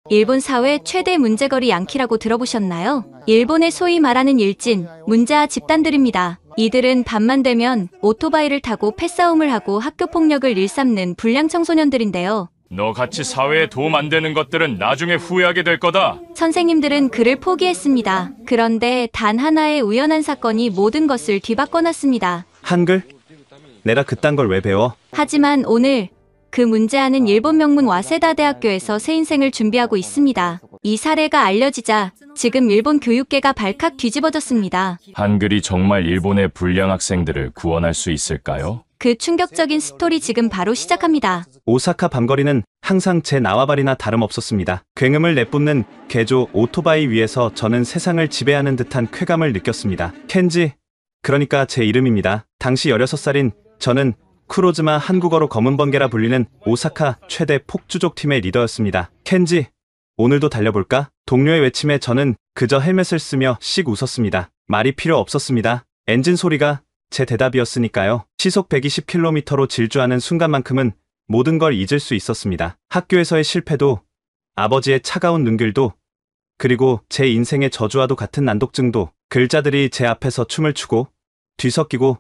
일본 사회 최대 문제거리 양키라고 들어보셨나요? 일본의 소위 말하는 일진, 문자 집단들입니다. 이들은 밤만 되면 오토바이를 타고 패싸움을 하고 학교 폭력을 일삼는 불량 청소년들인데요. 너같이 사회에 도움 안 되는 것들은 나중에 후회하게 될 거다. 선생님들은 그를 포기했습니다. 그런데 단 하나의 우연한 사건이 모든 것을 뒤바꿔놨습니다. 한글? 내가 그딴 걸 왜 배워? 하지만 오늘 그 문제아는 일본 명문 와세다 대학교에서 새 인생을 준비하고 있습니다. 이 사례가 알려지자 지금 일본 교육계가 발칵 뒤집어졌습니다. 한글이 정말 일본의 불량 학생들을 구원할 수 있을까요? 그 충격적인 스토리 지금 바로 시작합니다. 오사카 밤거리는 항상 제 나와바리나 다름없었습니다. 굉음을 내뿜는 개조 오토바이 위에서 저는 세상을 지배하는 듯한 쾌감을 느꼈습니다. 켄지, 그러니까 제 이름입니다. 당시 16살인 저는 쿠로즈마, 한국어로 검은 번개라 불리는 오사카 최대 폭주족 팀의 리더였습니다. 켄지, 오늘도 달려볼까? 동료의 외침에 저는 그저 헬멧을 쓰며 씩 웃었습니다. 말이 필요 없었습니다. 엔진 소리가 제 대답이었으니까요. 시속 120km로 질주하는 순간만큼은 모든 걸 잊을 수 있었습니다. 학교에서의 실패도, 아버지의 차가운 눈길도, 그리고 제 인생의 저주와도 같은 난독증도, 글자들이 제 앞에서 춤을 추고 뒤섞이고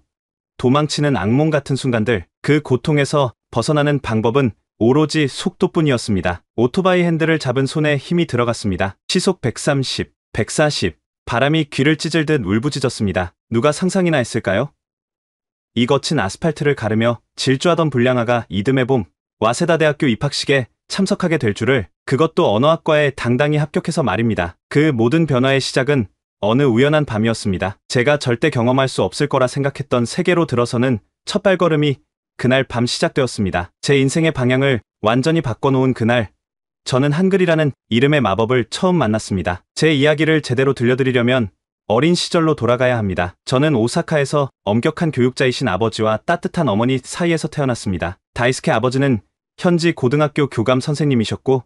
도망치는 악몽 같은 순간들, 그 고통에서 벗어나는 방법은 오로지 속도뿐이었습니다. 오토바이 핸들을 잡은 손에 힘이 들어갔습니다. 시속 130, 140, 바람이 귀를 찢을듯 울부짖었습니다. 누가 상상이나 했을까요? 이 거친 아스팔트를 가르며 질주하던 불량아가 이듬해 봄 와세다 대학교 입학식에 참석하게 될 줄을, 그것도 언어학과에 당당히 합격해서 말입니다. 그 모든 변화의 시작은 어느 우연한 밤이었습니다. 제가 절대 경험할 수 없을 거라 생각했던 세계로 들어서는 첫 발걸음이 그날 밤 시작되었습니다. 제 인생의 방향을 완전히 바꿔놓은 그날, 저는 한글이라는 이름의 마법을 처음 만났습니다. 제 이야기를 제대로 들려드리려면 어린 시절로 돌아가야 합니다. 저는 오사카에서 엄격한 교육자이신 아버지와 따뜻한 어머니 사이에서 태어났습니다. 다이스케 아버지는 현지 고등학교 교감 선생님이셨고,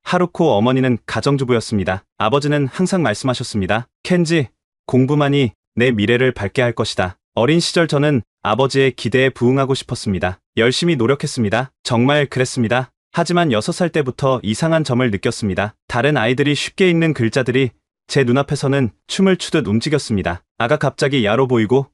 하루코 어머니는 가정주부였습니다. 아버지는 항상 말씀하셨습니다. 켄지, 공부만이 내 미래를 밝게 할 것이다. 어린 시절 저는 아버지의 기대에 부응하고 싶었습니다. 열심히 노력했습니다. 정말 그랬습니다. 하지만 6살 때부터 이상한 점을 느꼈습니다. 다른 아이들이 쉽게 읽는 글자들이 제 눈앞에서는 춤을 추듯 움직였습니다. 아가 갑자기 야로 보이고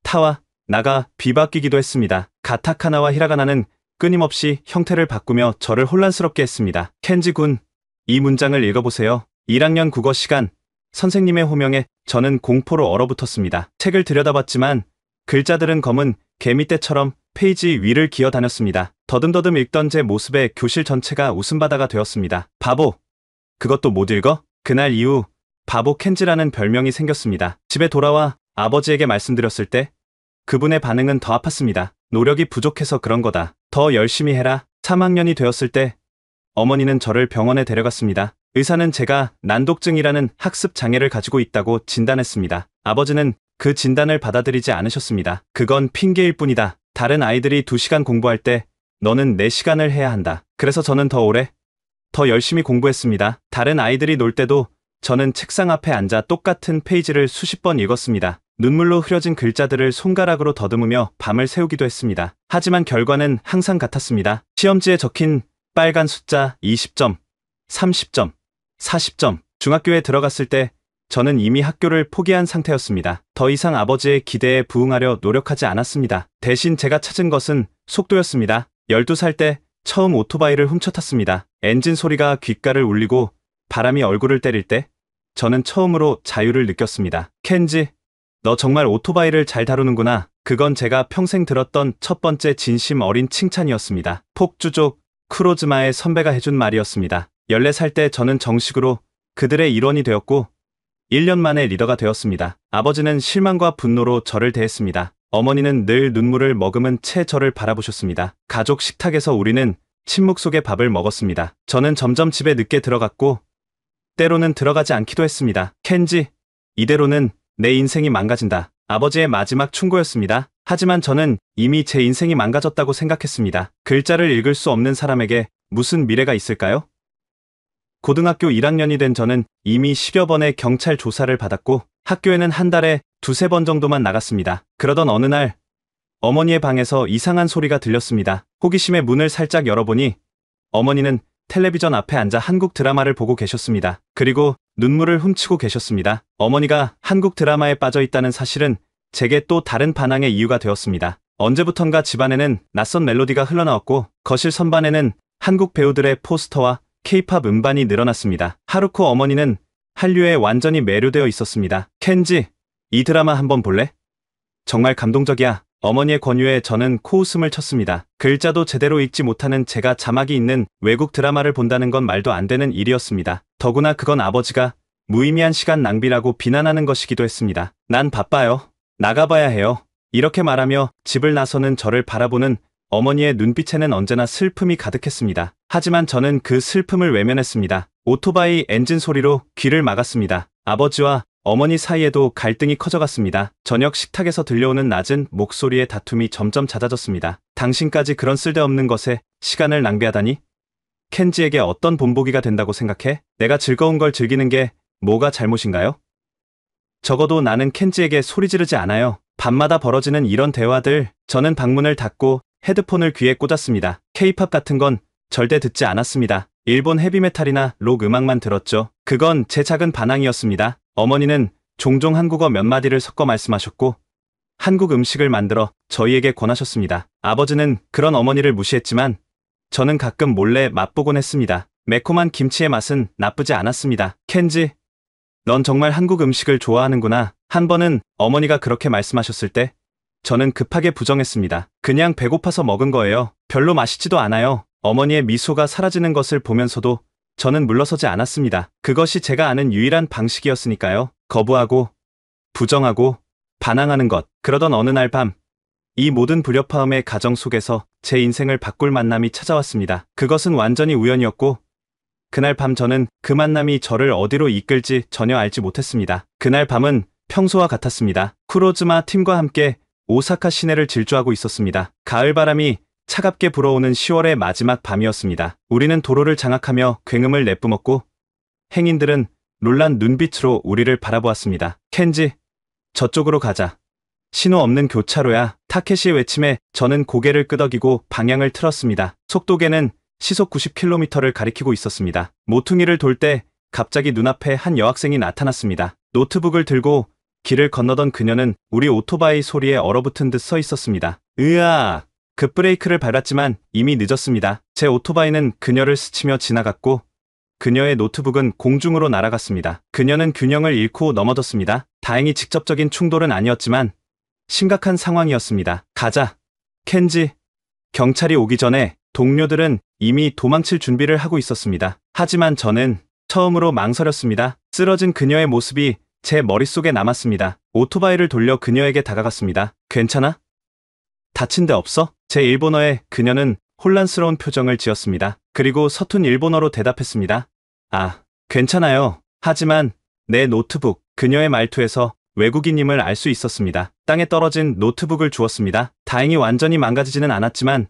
타와 나가 비바뀌기도 했습니다. 가타카나와 히라가나는 끊임없이 형태를 바꾸며 저를 혼란스럽게 했습니다. 켄지 군, 이 문장을 읽어보세요. 1학년 국어 시간, 선생님의 호명에 저는 공포로 얼어붙었습니다. 책을 들여다봤지만 글자들은 검은 개미떼처럼 페이지 위를 기어다녔습니다. 더듬더듬 읽던 제 모습에 교실 전체가 웃음바다가 되었습니다. 바보, 그것도 못 읽어? 그날 이후 바보 켄지라는 별명이 생겼습니다. 집에 돌아와 아버지에게 말씀드렸을 때 그분의 반응은 더 아팠습니다. 노력이 부족해서 그런 거다. 더 열심히 해라. 3학년이 되었을 때 어머니는 저를 병원에 데려갔습니다. 의사는 제가 난독증이라는 학습 장애를 가지고 있다고 진단했습니다. 아버지는 그 진단을 받아들이지 않으셨습니다. 그건 핑계일 뿐이다. 다른 아이들이 2시간 공부할 때 너는 4시간을 해야 한다. 그래서 저는 더 오래, 더 열심히 공부했습니다. 다른 아이들이 놀 때도 저는 책상 앞에 앉아 똑같은 페이지를 수십 번 읽었습니다. 눈물로 흐려진 글자들을 손가락으로 더듬으며 밤을 새우기도 했습니다. 하지만 결과는 항상 같았습니다. 시험지에 적힌 빨간 숫자 20점, 30점, 40점. 중학교에 들어갔을 때 저는 이미 학교를 포기한 상태였습니다. 더 이상 아버지의 기대에 부응하려 노력하지 않았습니다. 대신 제가 찾은 것은 속도였습니다. 12살 때 처음 오토바이를 훔쳐탔습니다. 엔진 소리가 귓가를 울리고 바람이 얼굴을 때릴 때 저는 처음으로 자유를 느꼈습니다. 켄지, 너 정말 오토바이를 잘 다루는구나. 그건 제가 평생 들었던 첫 번째 진심 어린 칭찬이었습니다. 폭주족 쿠로즈마의 선배가 해준 말이었습니다. 14살 때 저는 정식으로 그들의 일원이 되었고 1년 만에 리더가 되었습니다. 아버지는 실망과 분노로 저를 대했습니다. 어머니는 늘 눈물을 머금은 채 저를 바라보셨습니다. 가족 식탁에서 우리는 침묵 속에 밥을 먹었습니다. 저는 점점 집에 늦게 들어갔고 때로는 들어가지 않기도 했습니다. 켄지, 이대로는 내 인생이 망가진다. 아버지의 마지막 충고였습니다. 하지만 저는 이미 제 인생이 망가졌다고 생각했습니다. 글자를 읽을 수 없는 사람에게 무슨 미래가 있을까요? 고등학교 1학년이 된 저는 이미 10여 번의 경찰 조사를 받았고 학교에는 한 달에 2~3번 정도만 나갔습니다. 그러던 어느 날 어머니의 방에서 이상한 소리가 들렸습니다. 호기심에 문을 살짝 열어보니 어머니는 텔레비전 앞에 앉아 한국 드라마를 보고 계셨습니다. 그리고 눈물을 훔치고 계셨습니다. 어머니가 한국 드라마에 빠져 있다는 사실은 제게 또 다른 반항의 이유가 되었습니다. 언제부턴가 집안에는 낯선 멜로디가 흘러나왔고 거실 선반에는 한국 배우들의 포스터와 K-팝 음반이 늘어났습니다. 하루코 어머니는 한류에 완전히 매료되어 있었습니다. 켄지, 이 드라마 한번 볼래? 정말 감동적이야. 어머니의 권유에 저는 코웃음을 쳤습니다. 글자도 제대로 읽지 못하는 제가 자막이 있는 외국 드라마를 본다는 건 말도 안 되는 일이었습니다. 더구나 그건 아버지가 무의미한 시간 낭비라고 비난하는 것이기도 했습니다. 난 바빠요. 나가봐야 해요. 이렇게 말하며 집을 나서는 저를 바라보는 어머니의 눈빛에는 언제나 슬픔이 가득했습니다. 하지만 저는 그 슬픔을 외면했습니다. 오토바이 엔진 소리로 귀를 막았습니다. 아버지와 어머니 사이에도 갈등이 커져갔습니다. 저녁 식탁에서 들려오는 낮은 목소리의 다툼이 점점 잦아졌습니다. 당신까지 그런 쓸데없는 것에 시간을 낭비하다니? 켄지에게 어떤 본보기가 된다고 생각해? 내가 즐거운 걸 즐기는 게 뭐가 잘못인가요? 적어도 나는 켄지에게 소리 지르지 않아요. 밤마다 벌어지는 이런 대화들, 저는 방문을 닫고 헤드폰을 귀에 꽂았습니다. K-팝 같은 건 절대 듣지 않았습니다. 일본 헤비메탈이나 록 음악만 들었죠. 그건 제 작은 반항이었습니다. 어머니는 종종 한국어 몇 마디를 섞어 말씀하셨고 한국 음식을 만들어 저희에게 권하셨습니다. 아버지는 그런 어머니를 무시했지만 저는 가끔 몰래 맛보곤 했습니다. 매콤한 김치의 맛은 나쁘지 않았습니다. 켄지, 넌 정말 한국 음식을 좋아하는구나. 한 번은 어머니가 그렇게 말씀하셨을 때 저는 급하게 부정했습니다. 그냥 배고파서 먹은 거예요. 별로 맛있지도 않아요. 어머니의 미소가 사라지는 것을 보면서도 저는 물러서지 않았습니다. 그것이 제가 아는 유일한 방식이었으니까요. 거부하고, 부정하고, 반항하는 것. 그러던 어느 날 밤, 이 모든 불협화음의 가정 속에서 제 인생을 바꿀 만남이 찾아왔습니다. 그것은 완전히 우연이었고, 그날 밤 저는 그 만남이 저를 어디로 이끌지 전혀 알지 못했습니다. 그날 밤은 평소와 같았습니다. 쿠로즈마 팀과 함께 오사카 시내를 질주하고 있었습니다. 가을바람이 차갑게 불어오는 10월의 마지막 밤이었습니다. 우리는 도로를 장악하며 굉음을 내뿜었고 행인들은 놀란 눈빛으로 우리를 바라보았습니다. 켄지, 저쪽으로 가자. 신호 없는 교차로야. 타케시의 외침에 저는 고개를 끄덕이고 방향을 틀었습니다. 속도계는 시속 90km를 가리키고 있었습니다. 모퉁이를 돌 때 갑자기 눈앞에 한 여학생이 나타났습니다. 노트북을 들고 길을 건너던 그녀는 우리 오토바이 소리에 얼어붙은 듯 서 있었습니다. 으아! 급브레이크를 밟았지만 이미 늦었습니다. 제 오토바이는 그녀를 스치며 지나갔고 그녀의 노트북은 공중으로 날아갔습니다. 그녀는 균형을 잃고 넘어졌습니다. 다행히 직접적인 충돌은 아니었지만 심각한 상황이었습니다. 가자. 켄지. 경찰이 오기 전에 동료들은 이미 도망칠 준비를 하고 있었습니다. 하지만 저는 처음으로 망설였습니다. 쓰러진 그녀의 모습이 제 머릿속에 남았습니다. 오토바이를 돌려 그녀에게 다가갔습니다. 괜찮아? 다친 데 없어? 제 일본어에 그녀는 혼란스러운 표정을 지었습니다. 그리고 서툰 일본어로 대답했습니다. 아, 괜찮아요. 하지만 내 노트북, 그녀의 말투에서 외국인임을 알 수 있었습니다. 땅에 떨어진 노트북을 주었습니다. 다행히 완전히 망가지지는 않았지만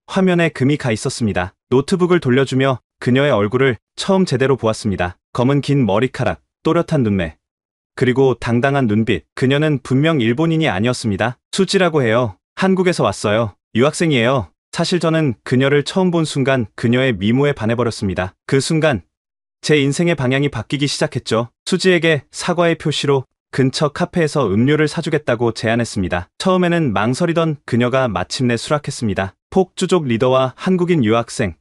화면에 금이 가 있었습니다. 노트북을 돌려주며 그녀의 얼굴을 처음 제대로 보았습니다. 검은 긴 머리카락, 또렷한 눈매, 그리고 당당한 눈빛. 그녀는 분명 일본인이 아니었습니다. 수지라고 해요. 한국에서 왔어요. 유학생이에요. 사실 저는 그녀를 처음 본 순간 그녀의 미모에 반해버렸습니다. 그 순간 제 인생의 방향이 바뀌기 시작했죠. 수지에게 사과의 표시로 근처 카페에서 음료를 사주겠다고 제안했습니다. 처음에는 망설이던 그녀가 마침내 수락했습니다. 폭주족 리더와 한국인 유학생.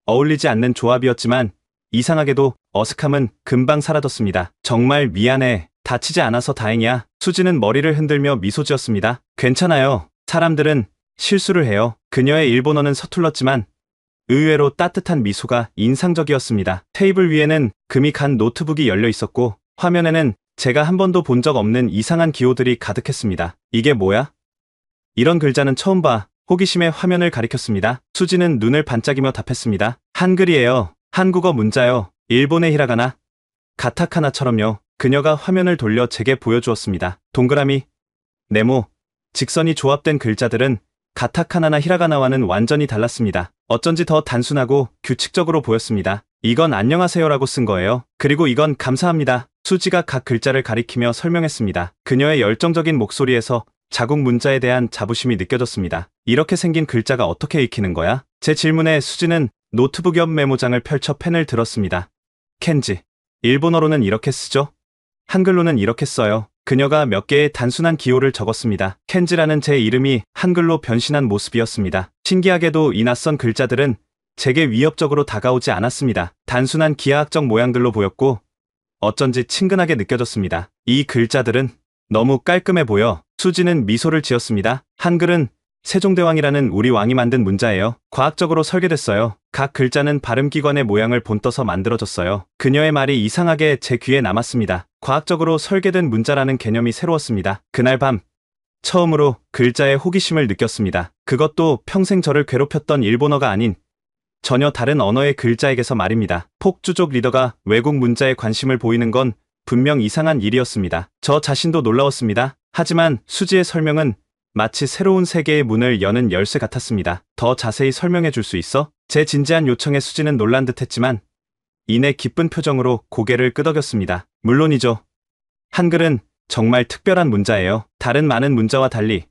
어울리지 않는 조합이었지만 이상하게도 어색함은 금방 사라졌습니다. 정말 미안해. 다치지 않아서 다행이야. 수지는 머리를 흔들며 미소 지었습니다. 괜찮아요. 사람들은 실수를 해요. 그녀의 일본어는 서툴렀지만 의외로 따뜻한 미소가 인상적이었습니다. 테이블 위에는 금이 간 노트북이 열려 있었고 화면에는 제가 한 번도 본 적 없는 이상한 기호들이 가득했습니다. 이게 뭐야? 이런 글자는 처음 봐. 호기심에 화면을 가리켰습니다. 수지는 눈을 반짝이며 답했습니다. 한글이에요. 한국어 문자요. 일본의 히라가나. 가타카나처럼요. 그녀가 화면을 돌려 제게 보여주었습니다. 동그라미, 네모, 직선이 조합된 글자들은 가타카나나 히라가나와는 완전히 달랐습니다. 어쩐지 더 단순하고 규칙적으로 보였습니다. 이건 안녕하세요라고 쓴 거예요. 그리고 이건 감사합니다. 수지가 각 글자를 가리키며 설명했습니다. 그녀의 열정적인 목소리에서 자국 문자에 대한 자부심이 느껴졌습니다. 이렇게 생긴 글자가 어떻게 읽히는 거야? 제 질문에 수지는 노트북 옆 메모장을 펼쳐 펜을 들었습니다. 켄지. 일본어로는 이렇게 쓰죠? 한글로는 이렇게 써요. 그녀가 몇 개의 단순한 기호를 적었습니다. 켄지라는 제 이름이 한글로 변신한 모습이었습니다. 신기하게도 이 낯선 글자들은 제게 위협적으로 다가오지 않았습니다. 단순한 기하학적 모양들로 보였고 어쩐지 친근하게 느껴졌습니다. 이 글자들은 너무 깔끔해 보여 수지는 미소를 지었습니다. 한글은 세종대왕이라는 우리 왕이 만든 문자예요. 과학적으로 설계됐어요. 각 글자는 발음기관의 모양을 본떠서 만들어졌어요. 그녀의 말이 이상하게 제 귀에 남았습니다. 과학적으로 설계된 문자라는 개념이 새로웠습니다. 그날 밤 처음으로 글자에 호기심을 느꼈습니다. 그것도 평생 저를 괴롭혔던 일본어가 아닌 전혀 다른 언어의 글자에게서 말입니다. 폭주족 리더가 외국 문자에 관심을 보이는 건 분명 이상한 일이었습니다. 저 자신도 놀라웠습니다. 하지만 수지의 설명은 마치 새로운 세계의 문을 여는 열쇠 같았습니다. 더 자세히 설명해 줄 수 있어? 제 진지한 요청에 수지는 놀란 듯 했지만 이내 기쁜 표정으로 고개를 끄덕였습니다. 물론이죠. 한글은 정말 특별한 문자예요. 다른 많은 문자와 달리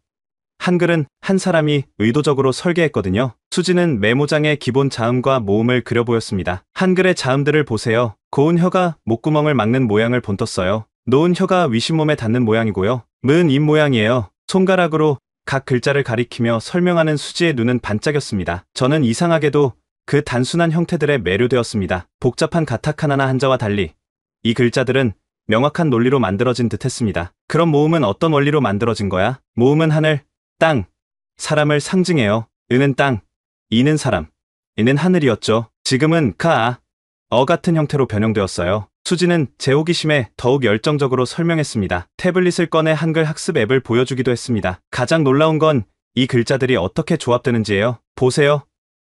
한글은 한 사람이 의도적으로 설계했거든요. 수지는 메모장에 기본 자음과 모음을 그려 보였습니다. 한글의 자음들을 보세요. 고운 혀가 목구멍을 막는 모양을 본떴어요. 놓은 혀가 위신몸에 닿는 모양이고요. 무은 입 모양이에요. 손가락으로 각 글자를 가리키며 설명하는 수지의 눈은 반짝였습니다. 저는 이상하게도 그 단순한 형태들에 매료되었습니다. 복잡한 가타카나나 한자와 달리 이 글자들은 명확한 논리로 만들어진 듯 했습니다. 그럼 모음은 어떤 원리로 만들어진 거야? 모음은 하늘, 땅, 사람을 상징해요. 은은 땅, 이는 사람, 이는 하늘이었죠. 지금은 가, 어 같은 형태로 변형되었어요. 수지는 제 호기심에 더욱 열정적으로 설명했습니다. 태블릿을 꺼내 한글 학습 앱을 보여주기도 했습니다. 가장 놀라운 건 이 글자들이 어떻게 조합되는지예요. 보세요.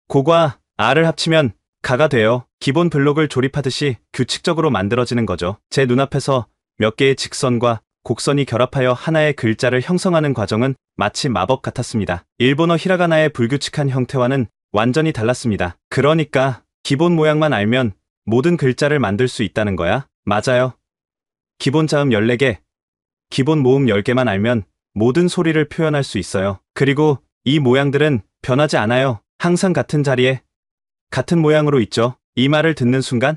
고과 아를 합치면 가가 돼요. 기본 블록을 조립하듯이 규칙적으로 만들어지는 거죠. 제 눈앞에서 몇 개의 직선과 곡선이 결합하여 하나의 글자를 형성하는 과정은 마치 마법 같았습니다. 일본어 히라가나의 불규칙한 형태와는 완전히 달랐습니다. 그러니까 기본 모양만 알면 모든 글자를 만들 수 있다는 거야? 맞아요. 기본 자음 14개, 기본 모음 10개만 알면 모든 소리를 표현할 수 있어요. 그리고 이 모양들은 변하지 않아요. 항상 같은 자리에 같은 모양으로 있죠. 이 말을 듣는 순간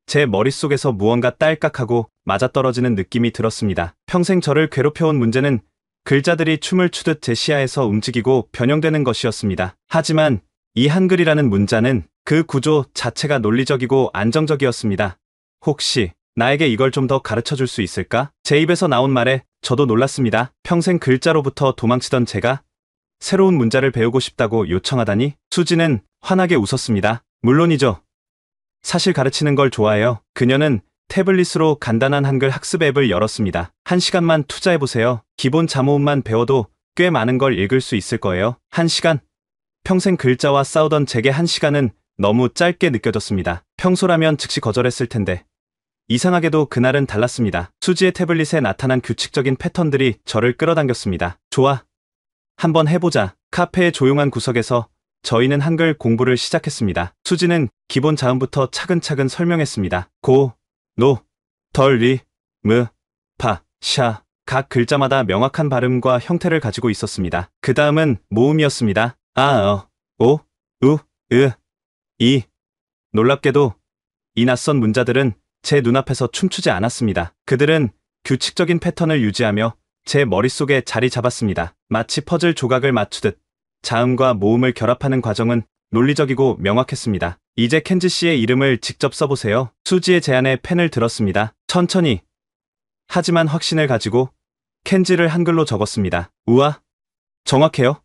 제 머릿속에서 무언가 딸깍하고 맞아떨어지는 느낌이 들었습니다. 평생 저를 괴롭혀온 문제는 글자들이 춤을 추듯 제 시야에서 움직이고 변형되는 것이었습니다. 하지만 이 한글이라는 문자는 그 구조 자체가 논리적이고 안정적이었습니다. 혹시 나에게 이걸 좀 더 가르쳐 줄 수 있을까? 제 입에서 나온 말에 저도 놀랐습니다. 평생 글자로부터 도망치던 제가 새로운 문자를 배우고 싶다고 요청하다니? 수지는 환하게 웃었습니다. 물론이죠. 사실 가르치는 걸 좋아해요. 그녀는 태블릿으로 간단한 한글 학습 앱을 열었습니다. 1시간만 투자해보세요. 기본 자모음만 배워도 꽤 많은 걸 읽을 수 있을 거예요. 1시간? 평생 글자와 싸우던 제게 1시간은 너무 짧게 느껴졌습니다. 평소라면 즉시 거절했을 텐데. 이상하게도 그날은 달랐습니다. 수지의 태블릿에 나타난 규칙적인 패턴들이 저를 끌어당겼습니다. 좋아. 한번 해보자. 카페의 조용한 구석에서 저희는 한글 공부를 시작했습니다. 수지는 기본 자음부터 차근차근 설명했습니다. 고, 노, 덜, 리, 무, 파, 샤. 각 글자마다 명확한 발음과 형태를 가지고 있었습니다. 그 다음은 모음이었습니다. 아, 어, 오, 우, 으, 이. 놀랍게도 이 낯선 문자들은 제 눈앞에서 춤추지 않았습니다. 그들은 규칙적인 패턴을 유지하며 제 머릿속에 자리 잡았습니다. 마치 퍼즐 조각을 맞추듯 자음과 모음을 결합하는 과정은 논리적이고 명확했습니다. 이제 켄지 씨의 이름을 직접 써보세요. 수지의 제안에 펜을 들었습니다. 천천히. 하지만 확신을 가지고 켄지를 한글로 적었습니다. 우와, 정확해요.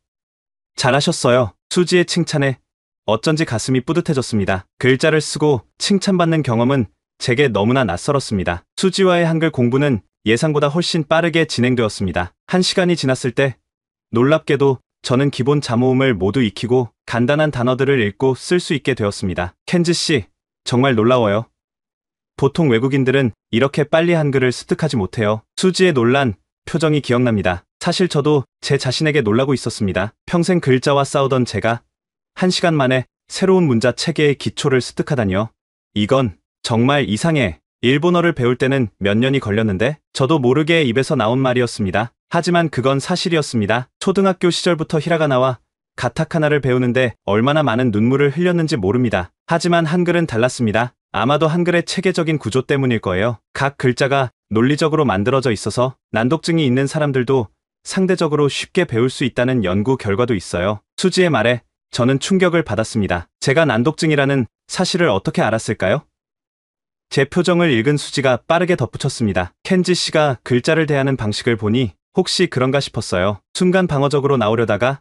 잘하셨어요. 수지의 칭찬에 어쩐지 가슴이 뿌듯해졌습니다. 글자를 쓰고 칭찬받는 경험은 제게 너무나 낯설었습니다. 수지와의 한글 공부는 예상보다 훨씬 빠르게 진행되었습니다. 1시간이 지났을 때 놀랍게도 저는 기본 자모음을 모두 익히고 간단한 단어들을 읽고 쓸 수 있게 되었습니다. 켄지 씨, 정말 놀라워요. 보통 외국인들은 이렇게 빨리 한글을 습득하지 못해요. 수지의 놀란 표정이 기억납니다. 사실 저도 제 자신에게 놀라고 있었습니다. 평생 글자와 싸우던 제가 1시간 만에 새로운 문자 체계의 기초를 습득하다니요. 이건 정말 이상해. 일본어를 배울 때는 몇 년이 걸렸는데 저도 모르게 입에서 나온 말이었습니다. 하지만 그건 사실이었습니다. 초등학교 시절부터 히라가나와 가타카나를 배우는데 얼마나 많은 눈물을 흘렸는지 모릅니다. 하지만 한글은 달랐습니다. 아마도 한글의 체계적인 구조 때문일 거예요. 각 글자가 논리적으로 만들어져 있어서 난독증이 있는 사람들도 상대적으로 쉽게 배울 수 있다는 연구 결과도 있어요. 수지의 말에 저는 충격을 받았습니다. 제가 난독증이라는 사실을 어떻게 알았을까요? 제 표정을 읽은 수지가 빠르게 덧붙였습니다. 켄지 씨가 글자를 대하는 방식을 보니 혹시 그런가 싶었어요. 순간 방어적으로 나오려다가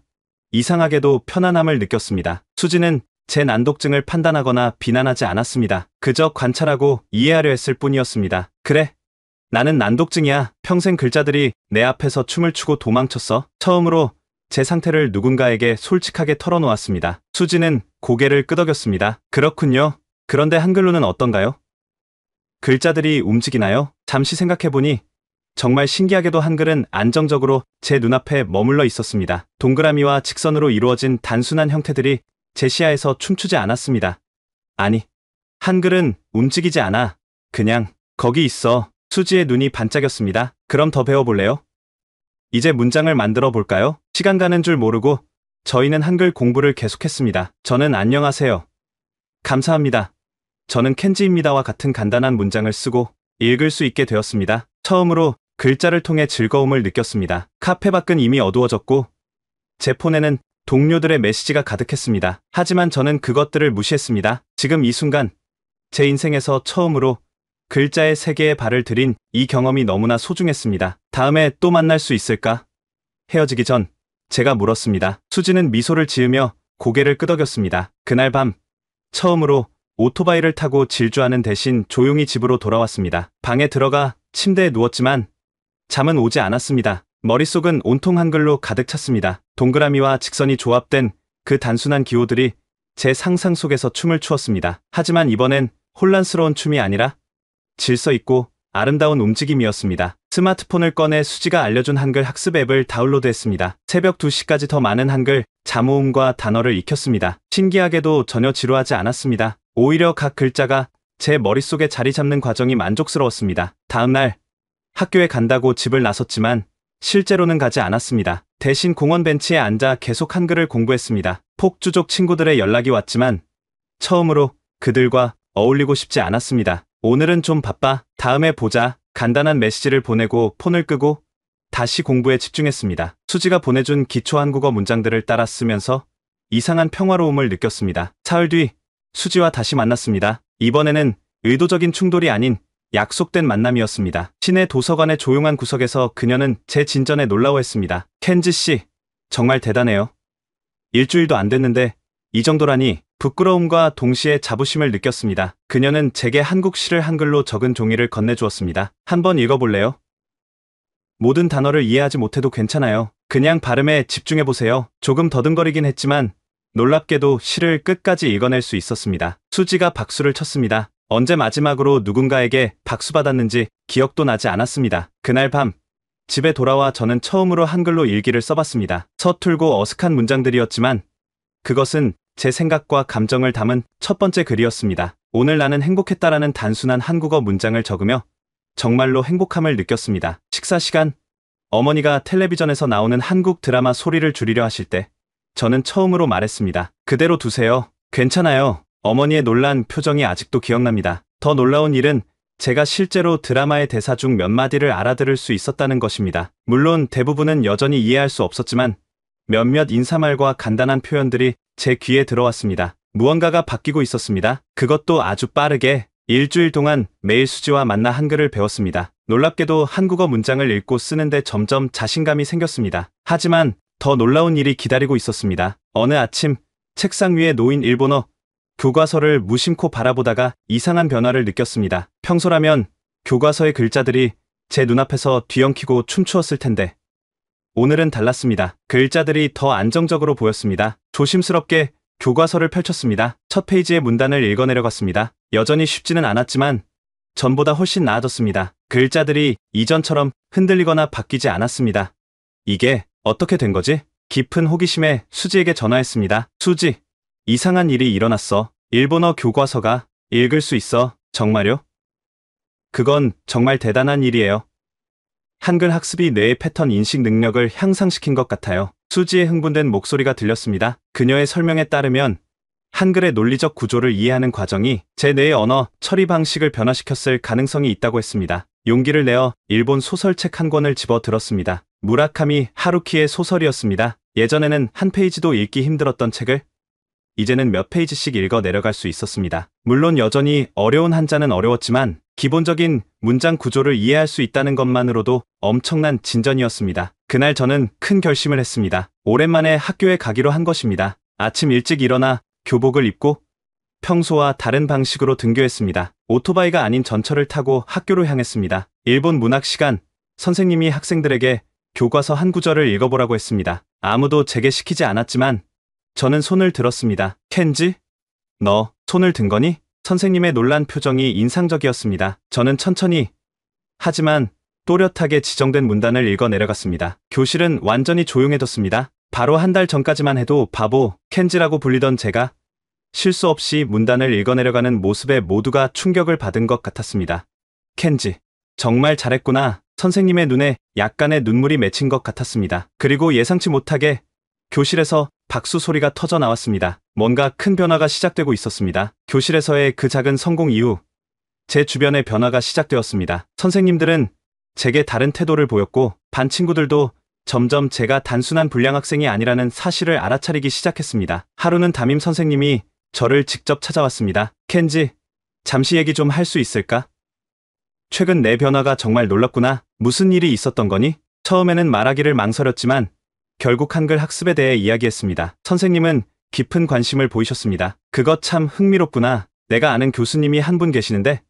이상하게도 편안함을 느꼈습니다. 수지는 제 난독증을 판단하거나 비난하지 않았습니다. 그저 관찰하고 이해하려 했을 뿐이었습니다. 그래, 나는 난독증이야. 평생 글자들이 내 앞에서 춤을 추고 도망쳤어. 처음으로 제 상태를 누군가에게 솔직하게 털어놓았습니다. 수지는 고개를 끄덕였습니다. 그렇군요. 그런데 한글로는 어떤가요? 글자들이 움직이나요? 잠시 생각해보니 정말 신기하게도 한글은 안정적으로 제 눈앞에 머물러 있었습니다. 동그라미와 직선으로 이루어진 단순한 형태들이 제 시야에서 춤추지 않았습니다. 아니, 한글은 움직이지 않아. 그냥 거기 있어. 수지의 눈이 반짝였습니다. 그럼 더 배워볼래요? 이제 문장을 만들어 볼까요? 시간 가는 줄 모르고 저희는 한글 공부를 계속했습니다. 저는 안녕하세요. 감사합니다. 저는 켄지입니다와 같은 간단한 문장을 쓰고 읽을 수 있게 되었습니다. 처음으로 글자를 통해 즐거움을 느꼈습니다. 카페 밖은 이미 어두워졌고 제 폰에는 동료들의 메시지가 가득했습니다. 하지만 저는 그것들을 무시했습니다. 지금 이 순간 제 인생에서 처음으로 글자의 세계에 발을 들인 이 경험이 너무나 소중했습니다. 다음에 또 만날 수 있을까? 헤어지기 전 제가 물었습니다. 수지는 미소를 지으며 고개를 끄덕였습니다. 그날 밤 처음으로 오토바이를 타고 질주하는 대신 조용히 집으로 돌아왔습니다. 방에 들어가 침대에 누웠지만 잠은 오지 않았습니다. 머릿속은 온통 한글로 가득 찼습니다. 동그라미와 직선이 조합된 그 단순한 기호들이 제 상상 속에서 춤을 추었습니다. 하지만 이번엔 혼란스러운 춤이 아니라 질서 있고 아름다운 움직임이었습니다. 스마트폰을 꺼내 수지가 알려준 한글 학습 앱을 다운로드했습니다. 새벽 2시까지 더 많은 한글 자모음과 단어를 익혔습니다. 신기하게도 전혀 지루하지 않았습니다. 오히려 각 글자가 제 머릿속에 자리 잡는 과정이 만족스러웠습니다. 다음날 학교에 간다고 집을 나섰지만 실제로는 가지 않았습니다. 대신 공원 벤치에 앉아 계속 한글을 공부했습니다. 폭주족 친구들의 연락이 왔지만 처음으로 그들과 어울리고 싶지 않았습니다. 오늘은 좀 바빠. 다음에 보자. 간단한 메시지를 보내고 폰을 끄고 다시 공부에 집중했습니다. 수지가 보내준 기초 한국어 문장들을 따라 쓰면서 이상한 평화로움을 느꼈습니다. 사흘 뒤 수지와 다시 만났습니다. 이번에는 의도적인 충돌이 아닌 약속된 만남이었습니다. 시내 도서관의 조용한 구석에서 그녀는 제 진전에 놀라워했습니다. 켄지 씨, 정말 대단해요. 일주일도 안 됐는데 이 정도라니. 부끄러움과 동시에 자부심을 느꼈습니다. 그녀는 제게 한국 시를 한글로 적은 종이를 건네주었습니다. 한번 읽어볼래요? 모든 단어를 이해하지 못해도 괜찮아요. 그냥 발음에 집중해보세요. 조금 더듬거리긴 했지만 놀랍게도 시를 끝까지 읽어낼 수 있었습니다. 수지가 박수를 쳤습니다. 언제 마지막으로 누군가에게 박수 받았는지 기억도 나지 않았습니다. 그날 밤 집에 돌아와 저는 처음으로 한글로 일기를 써봤습니다. 서툴고 어색한 문장들이었지만 그것은 제 생각과 감정을 담은 첫 번째 글이었습니다. 오늘 나는 행복했다라는 단순한 한국어 문장을 적으며 정말로 행복함을 느꼈습니다. 식사 시간, 어머니가 텔레비전에서 나오는 한국 드라마 소리를 줄이려 하실 때 저는 처음으로 말했습니다. 그대로 두세요. 괜찮아요. 어머니의 놀란 표정이 아직도 기억납니다. 더 놀라운 일은 제가 실제로 드라마의 대사 중 몇 마디를 알아들을 수 있었다는 것입니다. 물론 대부분은 여전히 이해할 수 없었지만 몇몇 인사말과 간단한 표현들이 제 귀에 들어왔습니다. 무언가가 바뀌고 있었습니다. 그것도 아주 빠르게. 일주일 동안 매일 수지와 만나 한글을 배웠습니다. 놀랍게도 한국어 문장을 읽고 쓰는데 점점 자신감이 생겼습니다. 하지만 더 놀라운 일이 기다리고 있었습니다. 어느 아침 책상 위에 놓인 일본어 교과서를 무심코 바라보다가 이상한 변화를 느꼈습니다. 평소라면 교과서의 글자들이 제 눈앞에서 뒤엉키고 춤추었을 텐데 오늘은 달랐습니다. 글자들이 더 안정적으로 보였습니다. 조심스럽게 교과서를 펼쳤습니다. 첫 페이지의 문단을 읽어내려갔습니다. 여전히 쉽지는 않았지만 전보다 훨씬 나아졌습니다. 글자들이 이전처럼 흔들리거나 바뀌지 않았습니다. 이게 어떻게 된 거지? 깊은 호기심에 수지에게 전화했습니다. 수지, 이상한 일이 일어났어. 일본어 교과서가 읽을 수 있어. 정말요? 그건 정말 대단한 일이에요. 한글 학습이 뇌의 패턴 인식 능력을 향상시킨 것 같아요. 수지의 흥분된 목소리가 들렸습니다. 그녀의 설명에 따르면 한글의 논리적 구조를 이해하는 과정이 제 뇌의 언어 처리 방식을 변화시켰을 가능성이 있다고 했습니다. 용기를 내어 일본 소설책 한 권을 집어 들었습니다. 무라카미 하루키의 소설이었습니다. 예전에는 한 페이지도 읽기 힘들었던 책을 이제는 몇 페이지씩 읽어 내려갈 수 있었습니다. 물론 여전히 어려운 한자는 어려웠지만 기본적인 문장 구조를 이해할 수 있다는 것만으로도 엄청난 진전이었습니다. 그날 저는 큰 결심을 했습니다. 오랜만에 학교에 가기로 한 것입니다. 아침 일찍 일어나 교복을 입고 평소와 다른 방식으로 등교했습니다. 오토바이가 아닌 전철을 타고 학교로 향했습니다. 일본 문학 시간, 선생님이 학생들에게 교과서 한 구절을 읽어보라고 했습니다. 아무도 제게 시키지 않았지만 저는 손을 들었습니다. 켄지? 너 손을 든 거니? 선생님의 놀란 표정이 인상적이었습니다. 저는 천천히 하지만 또렷하게 지정된 문단을 읽어 내려갔습니다. 교실은 완전히 조용해졌습니다. 바로 한 달 전까지만 해도 바보, 켄지라고 불리던 제가 실수 없이 문단을 읽어 내려가는 모습에 모두가 충격을 받은 것 같았습니다. 켄지, 정말 잘했구나. 선생님의 눈에 약간의 눈물이 맺힌 것 같았습니다. 그리고 예상치 못하게 교실에서 박수 소리가 터져 나왔습니다. 뭔가 큰 변화가 시작되고 있었습니다. 교실에서의 그 작은 성공 이후 제 주변의 변화가 시작되었습니다. 선생님들은 제게 다른 태도를 보였고 반 친구들도 점점 제가 단순한 불량 학생이 아니라는 사실을 알아차리기 시작했습니다. 하루는 담임 선생님이 저를 직접 찾아왔습니다. 켄지, 잠시 얘기 좀 할 수 있을까? 최근 내 변화가 정말 놀랍구나. 무슨 일이 있었던 거니? 처음에는 말하기를 망설였지만 결국 한글 학습에 대해 이야기했습니다. 선생님은 깊은 관심을 보이셨습니다. 그것 참 흥미롭구나. 내가 아는 교수님이 한 분 계시는데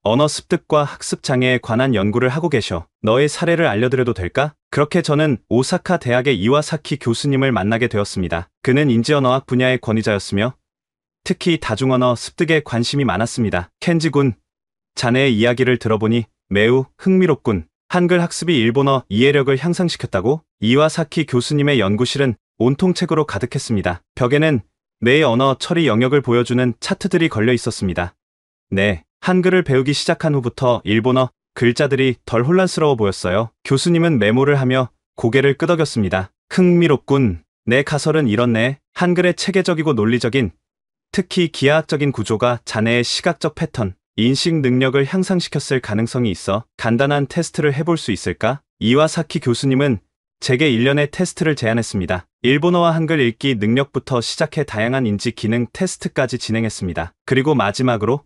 언어 습득과 학습 장애에 관한 연구를 하고 계셔. 너의 사례를 알려드려도 될까? 그렇게 저는 오사카 대학의 이와사키 교수님을 만나게 되었습니다. 그는 인지언어학 분야의 권위자였으며 특히 다중언어 습득에 관심이 많았습니다. 켄지군, 자네의 이야기를 들어보니 매우 흥미롭군. 한글 학습이 일본어 이해력을 향상시켰다고? 이와사키 교수님의 연구실은 온통 책으로 가득했습니다. 벽에는 뇌의 언어 처리 영역을 보여주는 차트들이 걸려 있었습니다. 네, 한글을 배우기 시작한 후부터 일본어 글자들이 덜 혼란스러워 보였어요. 교수님은 메모를 하며 고개를 끄덕였습니다. 흥미롭군. 내 가설은 이렇네. 한글의 체계적이고 논리적인, 특히 기하학적인 구조가 자네의 시각적 패턴, 인식 능력을 향상시켰을 가능성이 있어. 간단한 테스트를 해볼 수 있을까? 이와사키 교수님은 제게 일련의 테스트를 제안했습니다. 일본어와 한글 읽기 능력부터 시작해 다양한 인지 기능 테스트까지 진행했습니다. 그리고 마지막으로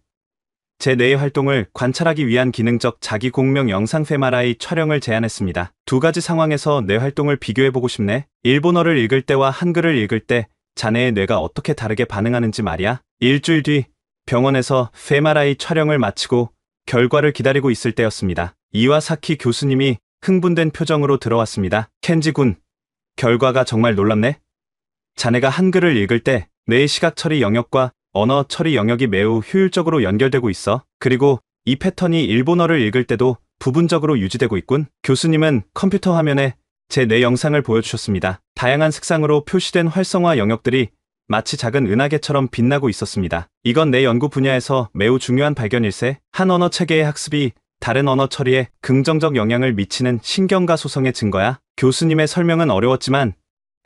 제 뇌의 활동을 관찰하기 위한 기능적 자기 공명 영상 페마라이 촬영을 제안했습니다. 두 가지 상황에서 뇌 활동을 비교해보고 싶네. 일본어를 읽을 때와 한글을 읽을 때 자네의 뇌가 어떻게 다르게 반응하는지 말이야. 일주일 뒤 병원에서 페마라이 촬영을 마치고 결과를 기다리고 있을 때였습니다. 이와사키 교수님이 흥분된 표정으로 들어왔습니다. 켄지군, 결과가 정말 놀랍네. 자네가 한글을 읽을 때 뇌의 시각 처리 영역과 언어 처리 영역이 매우 효율적으로 연결되고 있어. 그리고 이 패턴이 일본어를 읽을 때도 부분적으로 유지되고 있군. 교수님은 컴퓨터 화면에 제 뇌 영상을 보여주셨습니다. 다양한 색상으로 표시된 활성화 영역들이 마치 작은 은하계처럼 빛나고 있었습니다. 이건 내 연구 분야에서 매우 중요한 발견일세. 한 언어 체계의 학습이 다른 언어 처리에 긍정적 영향을 미치는 신경가 소성의 증거야. 교수님의 설명은 어려웠지만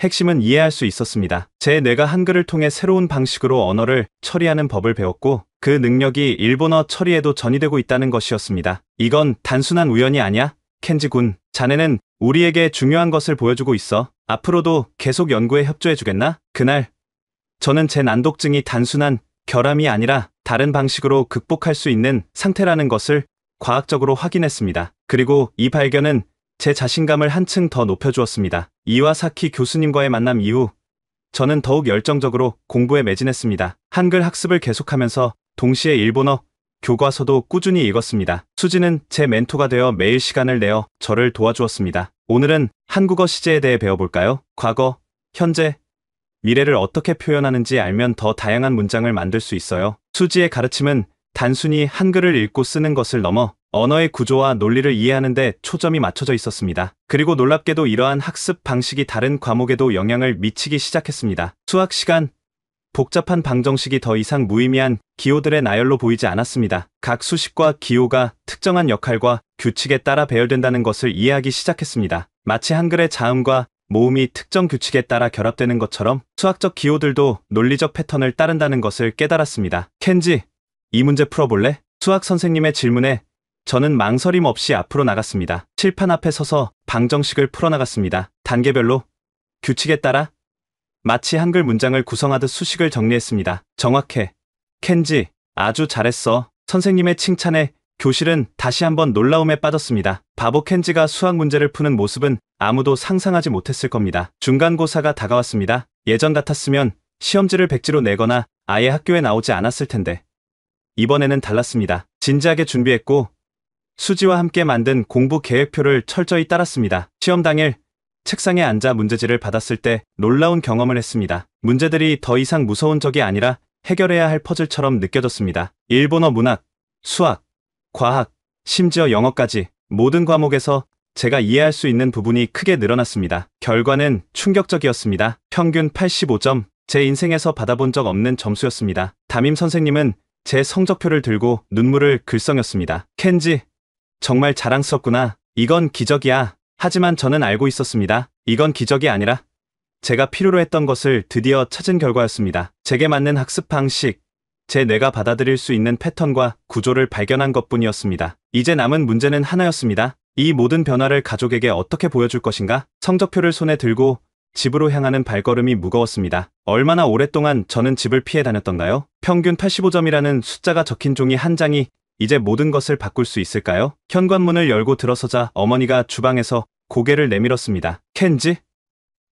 핵심은 이해할 수 있었습니다. 제 뇌가 한글을 통해 새로운 방식으로 언어를 처리하는 법을 배웠고 그 능력이 일본어 처리에도 전이되고 있다는 것이었습니다. 이건 단순한 우연이 아니야. 켄지군, 자네는 우리에게 중요한 것을 보여주고 있어. 앞으로도 계속 연구에 협조해주겠나? 그날 저는 제 난독증이 단순한 결함이 아니라 다른 방식으로 극복할 수 있는 상태라는 것을 과학적으로 확인했습니다. 그리고 이 발견은 제 자신감을 한층 더 높여주었습니다. 이와사키 교수님과의 만남 이후 저는 더욱 열정적으로 공부에 매진했습니다. 한글 학습을 계속하면서 동시에 일본어 교과서도 꾸준히 읽었습니다. 수지는 제 멘토가 되어 매일 시간을 내어 저를 도와주었습니다. 오늘은 한국어 시제에 대해 배워볼까요? 과거, 현재, 미래를 어떻게 표현하는지 알면 더 다양한 문장을 만들 수 있어요. 수지의 가르침은 단순히 한글을 읽고 쓰는 것을 넘어 언어의 구조와 논리를 이해하는 데 초점이 맞춰져 있었습니다. 그리고 놀랍게도 이러한 학습 방식이 다른 과목에도 영향을 미치기 시작했습니다. 수학 시간, 복잡한 방정식이 더 이상 무의미한 기호들의 나열로 보이지 않았습니다. 각 수식과 기호가 특정한 역할과 규칙에 따라 배열된다는 것을 이해하기 시작했습니다. 마치 한글의 자음과 모음이 특정 규칙에 따라 결합되는 것처럼 수학적 기호들도 논리적 패턴을 따른다는 것을 깨달았습니다. 켄지, 이 문제 풀어볼래? 수학 선생님의 질문에 저는 망설임 없이 앞으로 나갔습니다. 칠판 앞에 서서 방정식을 풀어나갔습니다. 단계별로, 규칙에 따라 마치 한글 문장을 구성하듯 수식을 정리했습니다. 정확해. 켄지, 아주 잘했어. 선생님의 칭찬에 교실은 다시 한번 놀라움에 빠졌습니다. 바보 켄지가 수학 문제를 푸는 모습은 아무도 상상하지 못했을 겁니다. 중간고사가 다가왔습니다. 예전 같았으면 시험지를 백지로 내거나 아예 학교에 나오지 않았을 텐데. 이번에는 달랐습니다. 진지하게 준비했고 수지와 함께 만든 공부 계획표를 철저히 따랐습니다. 시험 당일 책상에 앉아 문제지를 받았을 때 놀라운 경험을 했습니다. 문제들이 더 이상 무서운 적이 아니라 해결해야 할 퍼즐처럼 느껴졌습니다. 일본어 문학, 수학, 과학, 심지어 영어까지 모든 과목에서 제가 이해할 수 있는 부분이 크게 늘어났습니다. 결과는 충격적이었습니다. 평균 85점, 제 인생에서 받아본 적 없는 점수였습니다. 담임 선생님은 제 성적표를 들고 눈물을 글썽였습니다. 켄지, 정말 자랑스럽구나. 이건 기적이야. 하지만 저는 알고 있었습니다. 이건 기적이 아니라 제가 필요로 했던 것을 드디어 찾은 결과였습니다. 제게 맞는 학습 방식, 제 뇌가 받아들일 수 있는 패턴과 구조를 발견한 것뿐이었습니다. 이제 남은 문제는 하나였습니다. 이 모든 변화를 가족에게 어떻게 보여줄 것인가? 성적표를 손에 들고 집으로 향하는 발걸음이 무거웠습니다. 얼마나 오랫동안 저는 집을 피해 다녔던가요? 평균 85점이라는 숫자가 적힌 종이 한 장이 이제 모든 것을 바꿀 수 있을까요? 현관문을 열고 들어서자 어머니가 주방에서 고개를 내밀었습니다. 켄지?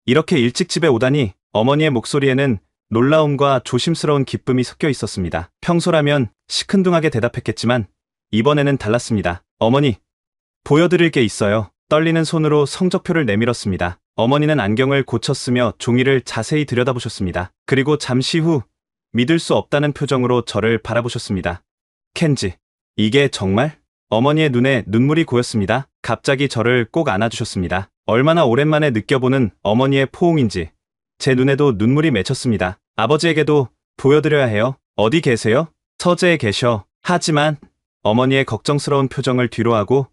이렇게 일찍 집에 오다니. 어머니의 목소리에는 놀라움과 조심스러운 기쁨이 섞여 있었습니다. 평소라면 시큰둥하게 대답했겠지만 이번에는 달랐습니다. 어머니, 보여드릴 게 있어요. 떨리는 손으로 성적표를 내밀었습니다. 어머니는 안경을 고쳤으며 종이를 자세히 들여다보셨습니다. 그리고 잠시 후 믿을 수 없다는 표정으로 저를 바라보셨습니다. 켄지, 이게 정말? 어머니의 눈에 눈물이 고였습니다. 갑자기 저를 꼭 안아주셨습니다. 얼마나 오랜만에 느껴보는 어머니의 포옹인지 제 눈에도 눈물이 맺혔습니다. 아버지에게도 보여드려야 해요. 어디 계세요? 서재에 계셔. 하지만 어머니의 걱정스러운 표정을 뒤로하고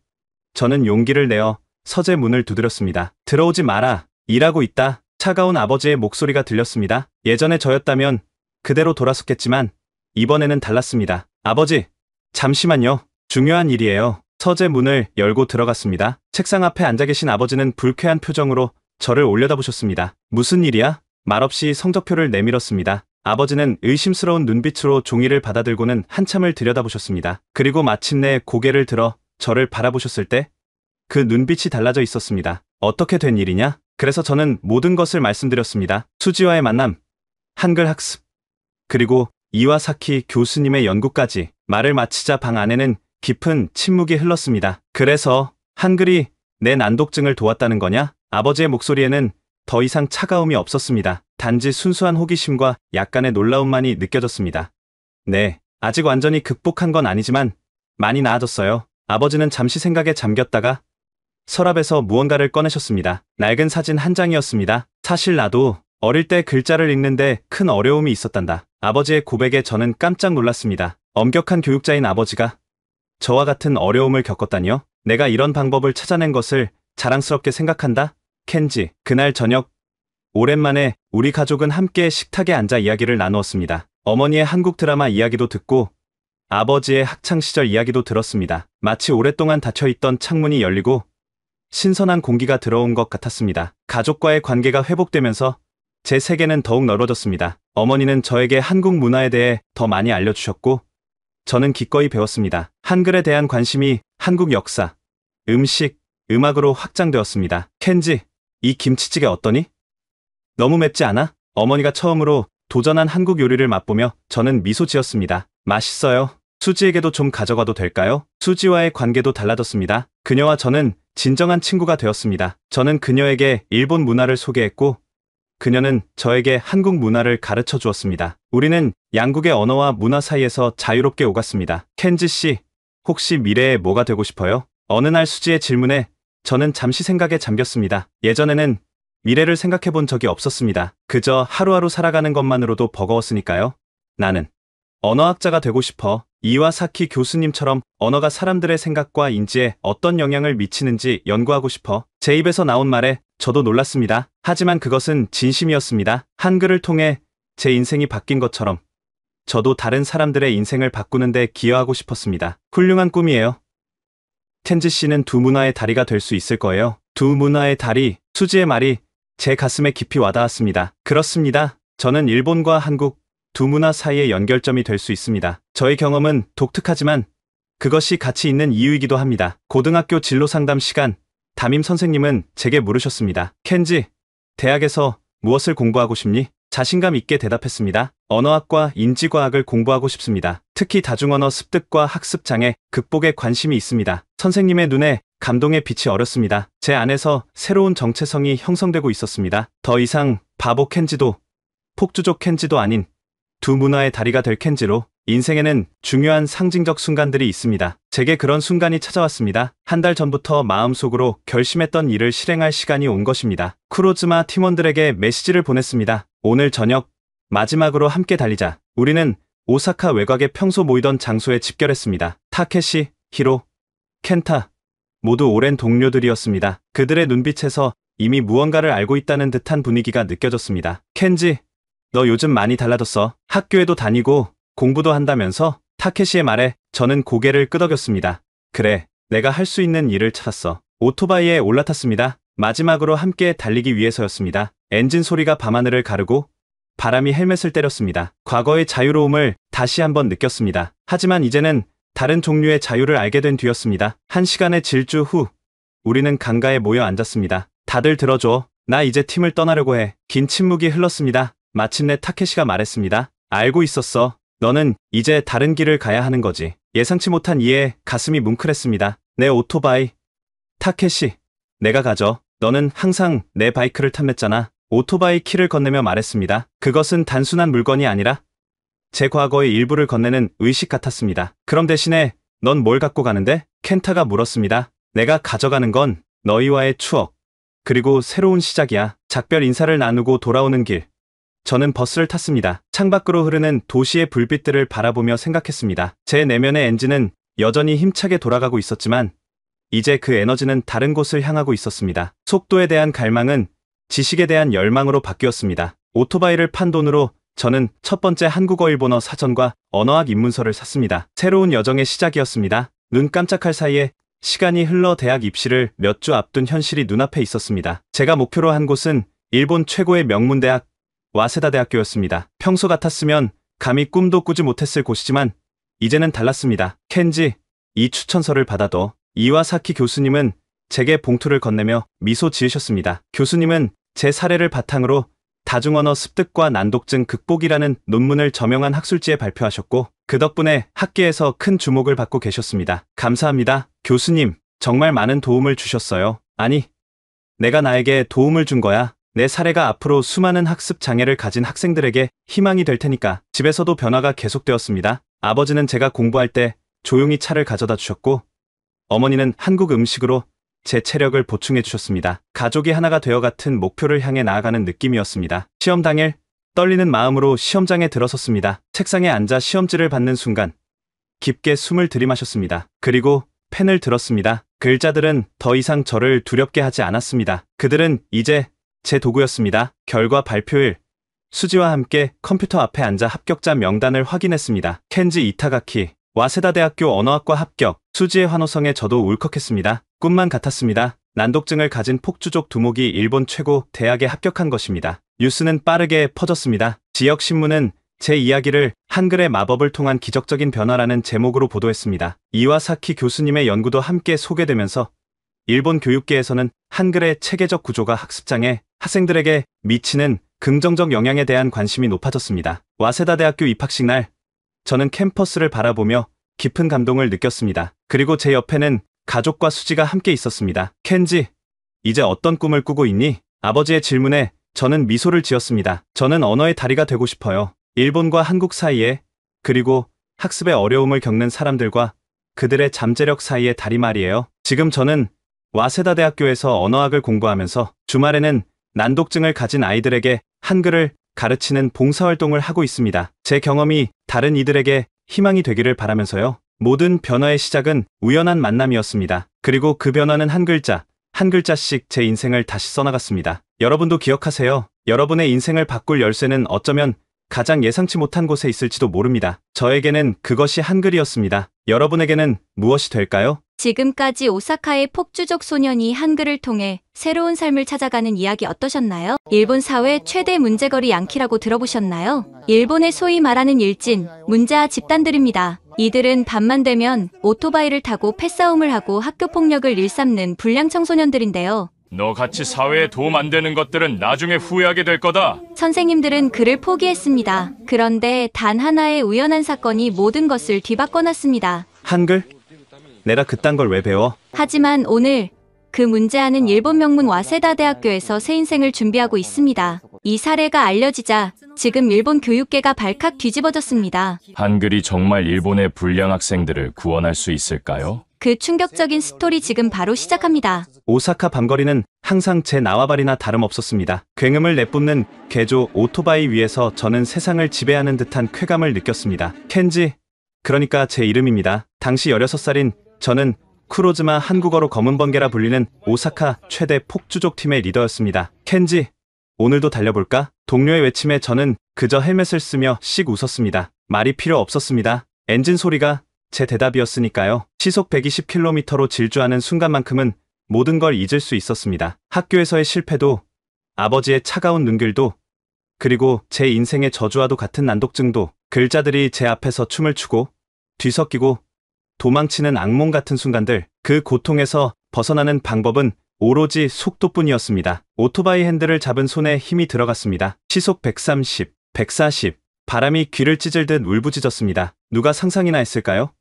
저는 용기를 내어 서재 문을 두드렸습니다. 들어오지 마라. 일하고 있다. 차가운 아버지의 목소리가 들렸습니다. 예전에 저였다면 그대로 돌아섰겠지만 이번에는 달랐습니다. 아버지, 잠시만요. 중요한 일이에요. 서재 문을 열고 들어갔습니다. 책상 앞에 앉아 계신 아버지는 불쾌한 표정으로 저를 올려다보셨습니다. 무슨 일이야? 말없이 성적표를 내밀었습니다. 아버지는 의심스러운 눈빛으로 종이를 받아들고는 한참을 들여다보셨습니다. 그리고 마침내 고개를 들어 저를 바라보셨을 때 그 눈빛이 달라져 있었습니다. 어떻게 된 일이냐? 그래서 저는 모든 것을 말씀드렸습니다. 수지와의 만남, 한글 학습, 그리고 이와사키 교수님의 연구까지. 말을 마치자 방 안에는 깊은 침묵이 흘렀습니다. 그래서 한글이 내 난독증을 도왔다는 거냐? 아버지의 목소리에는 더 이상 차가움이 없었습니다. 단지 순수한 호기심과 약간의 놀라움만이 느껴졌습니다. 네, 아직 완전히 극복한 건 아니지만 많이 나아졌어요. 아버지는 잠시 생각에 잠겼다가 서랍에서 무언가를 꺼내셨습니다. 낡은 사진 한 장이었습니다. 사실 나도 어릴 때 글자를 읽는데 큰 어려움이 있었단다. 아버지의 고백에 저는 깜짝 놀랐습니다. 엄격한 교육자인 아버지가 저와 같은 어려움을 겪었다니요? 내가 이런 방법을 찾아낸 것을 자랑스럽게 생각한다? 켄지, 그날 저녁 오랜만에 우리 가족은 함께 식탁에 앉아 이야기를 나누었습니다. 어머니의 한국 드라마 이야기도 듣고 아버지의 학창시절 이야기도 들었습니다. 마치 오랫동안 닫혀있던 창문이 열리고 신선한 공기가 들어온 것 같았습니다. 가족과의 관계가 회복되면서 제 세계는 더욱 넓어졌습니다. 어머니는 저에게 한국 문화에 대해 더 많이 알려주셨고 저는 기꺼이 배웠습니다. 한글에 대한 관심이 한국 역사, 음식, 음악으로 확장되었습니다. 켄지, 이 김치찌개 어떠니? 너무 맵지 않아? 어머니가 처음으로 도전한 한국 요리를 맛보며 저는 미소 지었습니다. 맛있어요. 수지에게도 좀 가져가도 될까요? 수지와의 관계도 달라졌습니다. 그녀와 저는 진정한 친구가 되었습니다. 저는 그녀에게 일본 문화를 소개했고 그녀는 저에게 한국 문화를 가르쳐 주었습니다. 우리는 양국의 언어와 문화 사이에서 자유롭게 오갔습니다. 켄지 씨, 혹시 미래에 뭐가 되고 싶어요? 어느 날 수지의 질문에 저는 잠시 생각에 잠겼습니다. 예전에는 미래를 생각해 본 적이 없었습니다. 그저 하루하루 살아가는 것만으로도 버거웠으니까요. 나는 언어학자가 되고 싶어. 이와사키 교수님처럼 언어가 사람들의 생각과 인지에 어떤 영향을 미치는지 연구하고 싶어. 제 입에서 나온 말에 저도 놀랐습니다. 하지만 그것은 진심이었습니다. 한글을 통해 제 인생이 바뀐 것처럼 저도 다른 사람들의 인생을 바꾸는데 기여하고 싶었습니다. 훌륭한 꿈이에요. 켄지 씨는 두 문화의 다리가 될 수 있을 거예요. 두 문화의 다리, 수지의 말이 제 가슴에 깊이 와닿았습니다. 그렇습니다. 저는 일본과 한국 두 문화 사이의 연결점이 될 수 있습니다. 저의 경험은 독특하지만 그것이 가치 있는 이유이기도 합니다. 고등학교 진로 상담 시간, 담임 선생님은 제게 물으셨습니다. 켄지, 대학에서 무엇을 공부하고 싶니? 자신감 있게 대답했습니다. 언어학과 인지과학을 공부하고 싶습니다. 특히 다중언어 습득과 학습 장애 극복에 관심이 있습니다. 선생님의 눈에 감동의 빛이 어렸습니다. 제 안에서 새로운 정체성이 형성되고 있었습니다. 더 이상 바보 켄지도 폭주족 켄지도 아닌 두 문화의 다리가 될 켄지로. 인생에는 중요한 상징적 순간들이 있습니다. 제게 그런 순간이 찾아왔습니다. 한 달 전부터 마음속으로 결심했던 일을 실행할 시간이 온 것입니다. 쿠로즈마 팀원들에게 메시지를 보냈습니다. 오늘 저녁 마지막으로 함께 달리자. 우리는 오사카 외곽에 평소 모이던 장소에 집결했습니다. 타케시, 히로, 켄타 모두 오랜 동료들이었습니다. 그들의 눈빛에서 이미 무언가를 알고 있다는 듯한 분위기가 느껴졌습니다. 켄지, 너 요즘 많이 달라졌어. 학교에도 다니고 공부도 한다면서? 타케시의 말에 저는 고개를 끄덕였습니다. 그래, 내가 할 수 있는 일을 찾았어. 오토바이에 올라탔습니다. 마지막으로 함께 달리기 위해서였습니다. 엔진 소리가 밤하늘을 가르고 바람이 헬멧을 때렸습니다. 과거의 자유로움을 다시 한번 느꼈습니다. 하지만 이제는 다른 종류의 자유를 알게 된 뒤였습니다. 1시간의 질주 후 우리는 강가에 모여 앉았습니다. 다들 들어줘. 나 이제 팀을 떠나려고 해. 긴 침묵이 흘렀습니다. 마침내 타케시가 말했습니다. 알고 있었어. 너는 이제 다른 길을 가야 하는 거지. 예상치 못한 이에 가슴이 뭉클했습니다. 내 오토바이. 타케시, 내가 가져. 너는 항상 내 바이크를 탐냈잖아. 오토바이 키를 건네며 말했습니다. 그것은 단순한 물건이 아니라 제 과거의 일부를 건네는 의식 같았습니다. 그럼 대신에 넌 뭘 갖고 가는데? 켄타가 물었습니다. 내가 가져가는 건 너희와의 추억, 그리고 새로운 시작이야. 작별 인사를 나누고 돌아오는 길. 저는 버스를 탔습니다. 창밖으로 흐르는 도시의 불빛들을 바라보며 생각했습니다. 제 내면의 엔진은 여전히 힘차게 돌아가고 있었지만 이제 그 에너지는 다른 곳을 향하고 있었습니다. 속도에 대한 갈망은 지식에 대한 열망으로 바뀌었습니다. 오토바이를 판 돈으로 저는 첫 번째 한국어 일본어 사전과 언어학 입문서를 샀습니다. 새로운 여정의 시작이었습니다. 눈 깜짝할 사이에 시간이 흘러 대학 입시를 몇 주 앞둔 현실이 눈앞에 있었습니다. 제가 목표로 한 곳은 일본 최고의 명문대학 와세다 대학교였습니다. 평소 같았으면 감히 꿈도 꾸지 못했을 곳이지만 이제는 달랐습니다. 켄지, 이 추천서를 받아둬. 이와사키 교수님은 제게 봉투를 건네며 미소 지으셨습니다. 교수님은 제 사례를 바탕으로 다중언어 습득과 난독증 극복이라는 논문을 저명한 학술지에 발표하셨고 그 덕분에 학계에서 큰 주목을 받고 계셨습니다. 감사합니다. 교수님, 정말 많은 도움을 주셨어요. 아니, 내가 나에게 도움을 준 거야. 내 사례가 앞으로 수많은 학습 장애를 가진 학생들에게 희망이 될 테니까. 집에서도 변화가 계속되었습니다. 아버지는 제가 공부할 때 조용히 차를 가져다 주셨고 어머니는 한국 음식으로 제 체력을 보충해 주셨습니다. 가족이 하나가 되어 같은 목표를 향해 나아가는 느낌이었습니다. 시험 당일 떨리는 마음으로 시험장에 들어섰습니다. 책상에 앉아 시험지를 받는 순간 깊게 숨을 들이마셨습니다. 그리고 펜을 들었습니다. 글자들은 더 이상 저를 두렵게 하지 않았습니다. 그들은 이제 제 도구였습니다. 결과 발표일, 수지와 함께 컴퓨터 앞에 앉아 합격자 명단을 확인했습니다. 켄지 이타가키, 와세다 대학교 언어학과 합격. 수지의 환호성에 저도 울컥했습니다. 꿈만 같았습니다. 난독증을 가진 폭주족 두목이 일본 최고 대학에 합격한 것입니다. 뉴스는 빠르게 퍼졌습니다. 지역 신문은 제 이야기를 한글의 마법을 통한 기적적인 변화라는 제목으로 보도했습니다. 이와사키 교수님의 연구도 함께 소개되면서 일본 교육계에서는 한글의 체계적 구조가 학습장애 학생들에게 미치는 긍정적 영향에 대한 관심이 높아졌습니다. 와세다 대학교 입학식 날, 저는 캠퍼스를 바라보며 깊은 감동을 느꼈습니다. 그리고 제 옆에는 가족과 수지가 함께 있었습니다. 켄지, 이제 어떤 꿈을 꾸고 있니? 아버지의 질문에 저는 미소를 지었습니다. 저는 언어의 다리가 되고 싶어요. 일본과 한국 사이에, 그리고 학습의 어려움을 겪는 사람들과 그들의 잠재력 사이의 다리 말이에요. 지금 저는 와세다 대학교에서 언어학을 공부하면서 주말에는 난독증을 가진 아이들에게 한글을 가르치는 봉사활동을 하고 있습니다. 제 경험이 다른 이들에게 희망이 되기를 바라면서요. 모든 변화의 시작은 우연한 만남이었습니다. 그리고 그 변화는 한 글자씩 제 인생을 다시 써나갔습니다. 여러분도 기억하세요. 여러분의 인생을 바꿀 열쇠는 어쩌면 가장 예상치 못한 곳에 있을지도 모릅니다. 저에게는 그것이 한글이었습니다. 여러분에게는 무엇이 될까요? 지금까지 오사카의 폭주족 소년이 한글을 통해 새로운 삶을 찾아가는 이야기 어떠셨나요? 일본 사회 최대 문제거리 양키라고 들어보셨나요? 일본의 소위 말하는 일진, 문제아 집단들입니다. 이들은 밤만 되면 오토바이를 타고 패싸움을 하고 학교폭력을 일삼는 불량 청소년들인데요. 너같이 사회에 도움 안 되는 것들은 나중에 후회하게 될 거다. 선생님들은 그를 포기했습니다. 그런데 단 하나의 우연한 사건이 모든 것을 뒤바꿔놨습니다. 한글? 내가 그딴 걸 왜 배워? 하지만 오늘 그 문제아는 일본 명문 와세다 대학교에서 새 인생을 준비하고 있습니다. 이 사례가 알려지자 지금 일본 교육계가 발칵 뒤집어졌습니다. 한글이 정말 일본의 불량 학생들을 구원할 수 있을까요? 그 충격적인 스토리 지금 바로 시작합니다. 오사카 밤거리는 항상 제 나와바리나 다름없었습니다. 굉음을 내뿜는 개조 오토바이 위에서 저는 세상을 지배하는 듯한 쾌감을 느꼈습니다. 켄지, 그러니까 제 이름입니다. 당시 16살인 저는 쿠로즈마, 한국어로 검은 번개라 불리는 오사카 최대 폭주족 팀의 리더였습니다. 켄지, 오늘도 달려볼까? 동료의 외침에 저는 그저 헬멧을 쓰며 씩 웃었습니다. 말이 필요 없었습니다. 엔진 소리가 제 대답이었으니까요. 시속 120km로 질주하는 순간만큼은 모든 걸 잊을 수 있었습니다. 학교에서의 실패도, 아버지의 차가운 눈길도, 그리고 제 인생의 저주와도 같은 난독증도, 글자들이 제 앞에서 춤을 추고 뒤섞이고 도망치는 악몽 같은 순간들, 그 고통에서 벗어나는 방법은 오로지 속도뿐이었습니다. 오토바이 핸들을 잡은 손에 힘이 들어갔습니다. 시속 130, 140, 바람이 귀를 찢을듯 울부짖었습니다. 누가 상상이나 했을까요?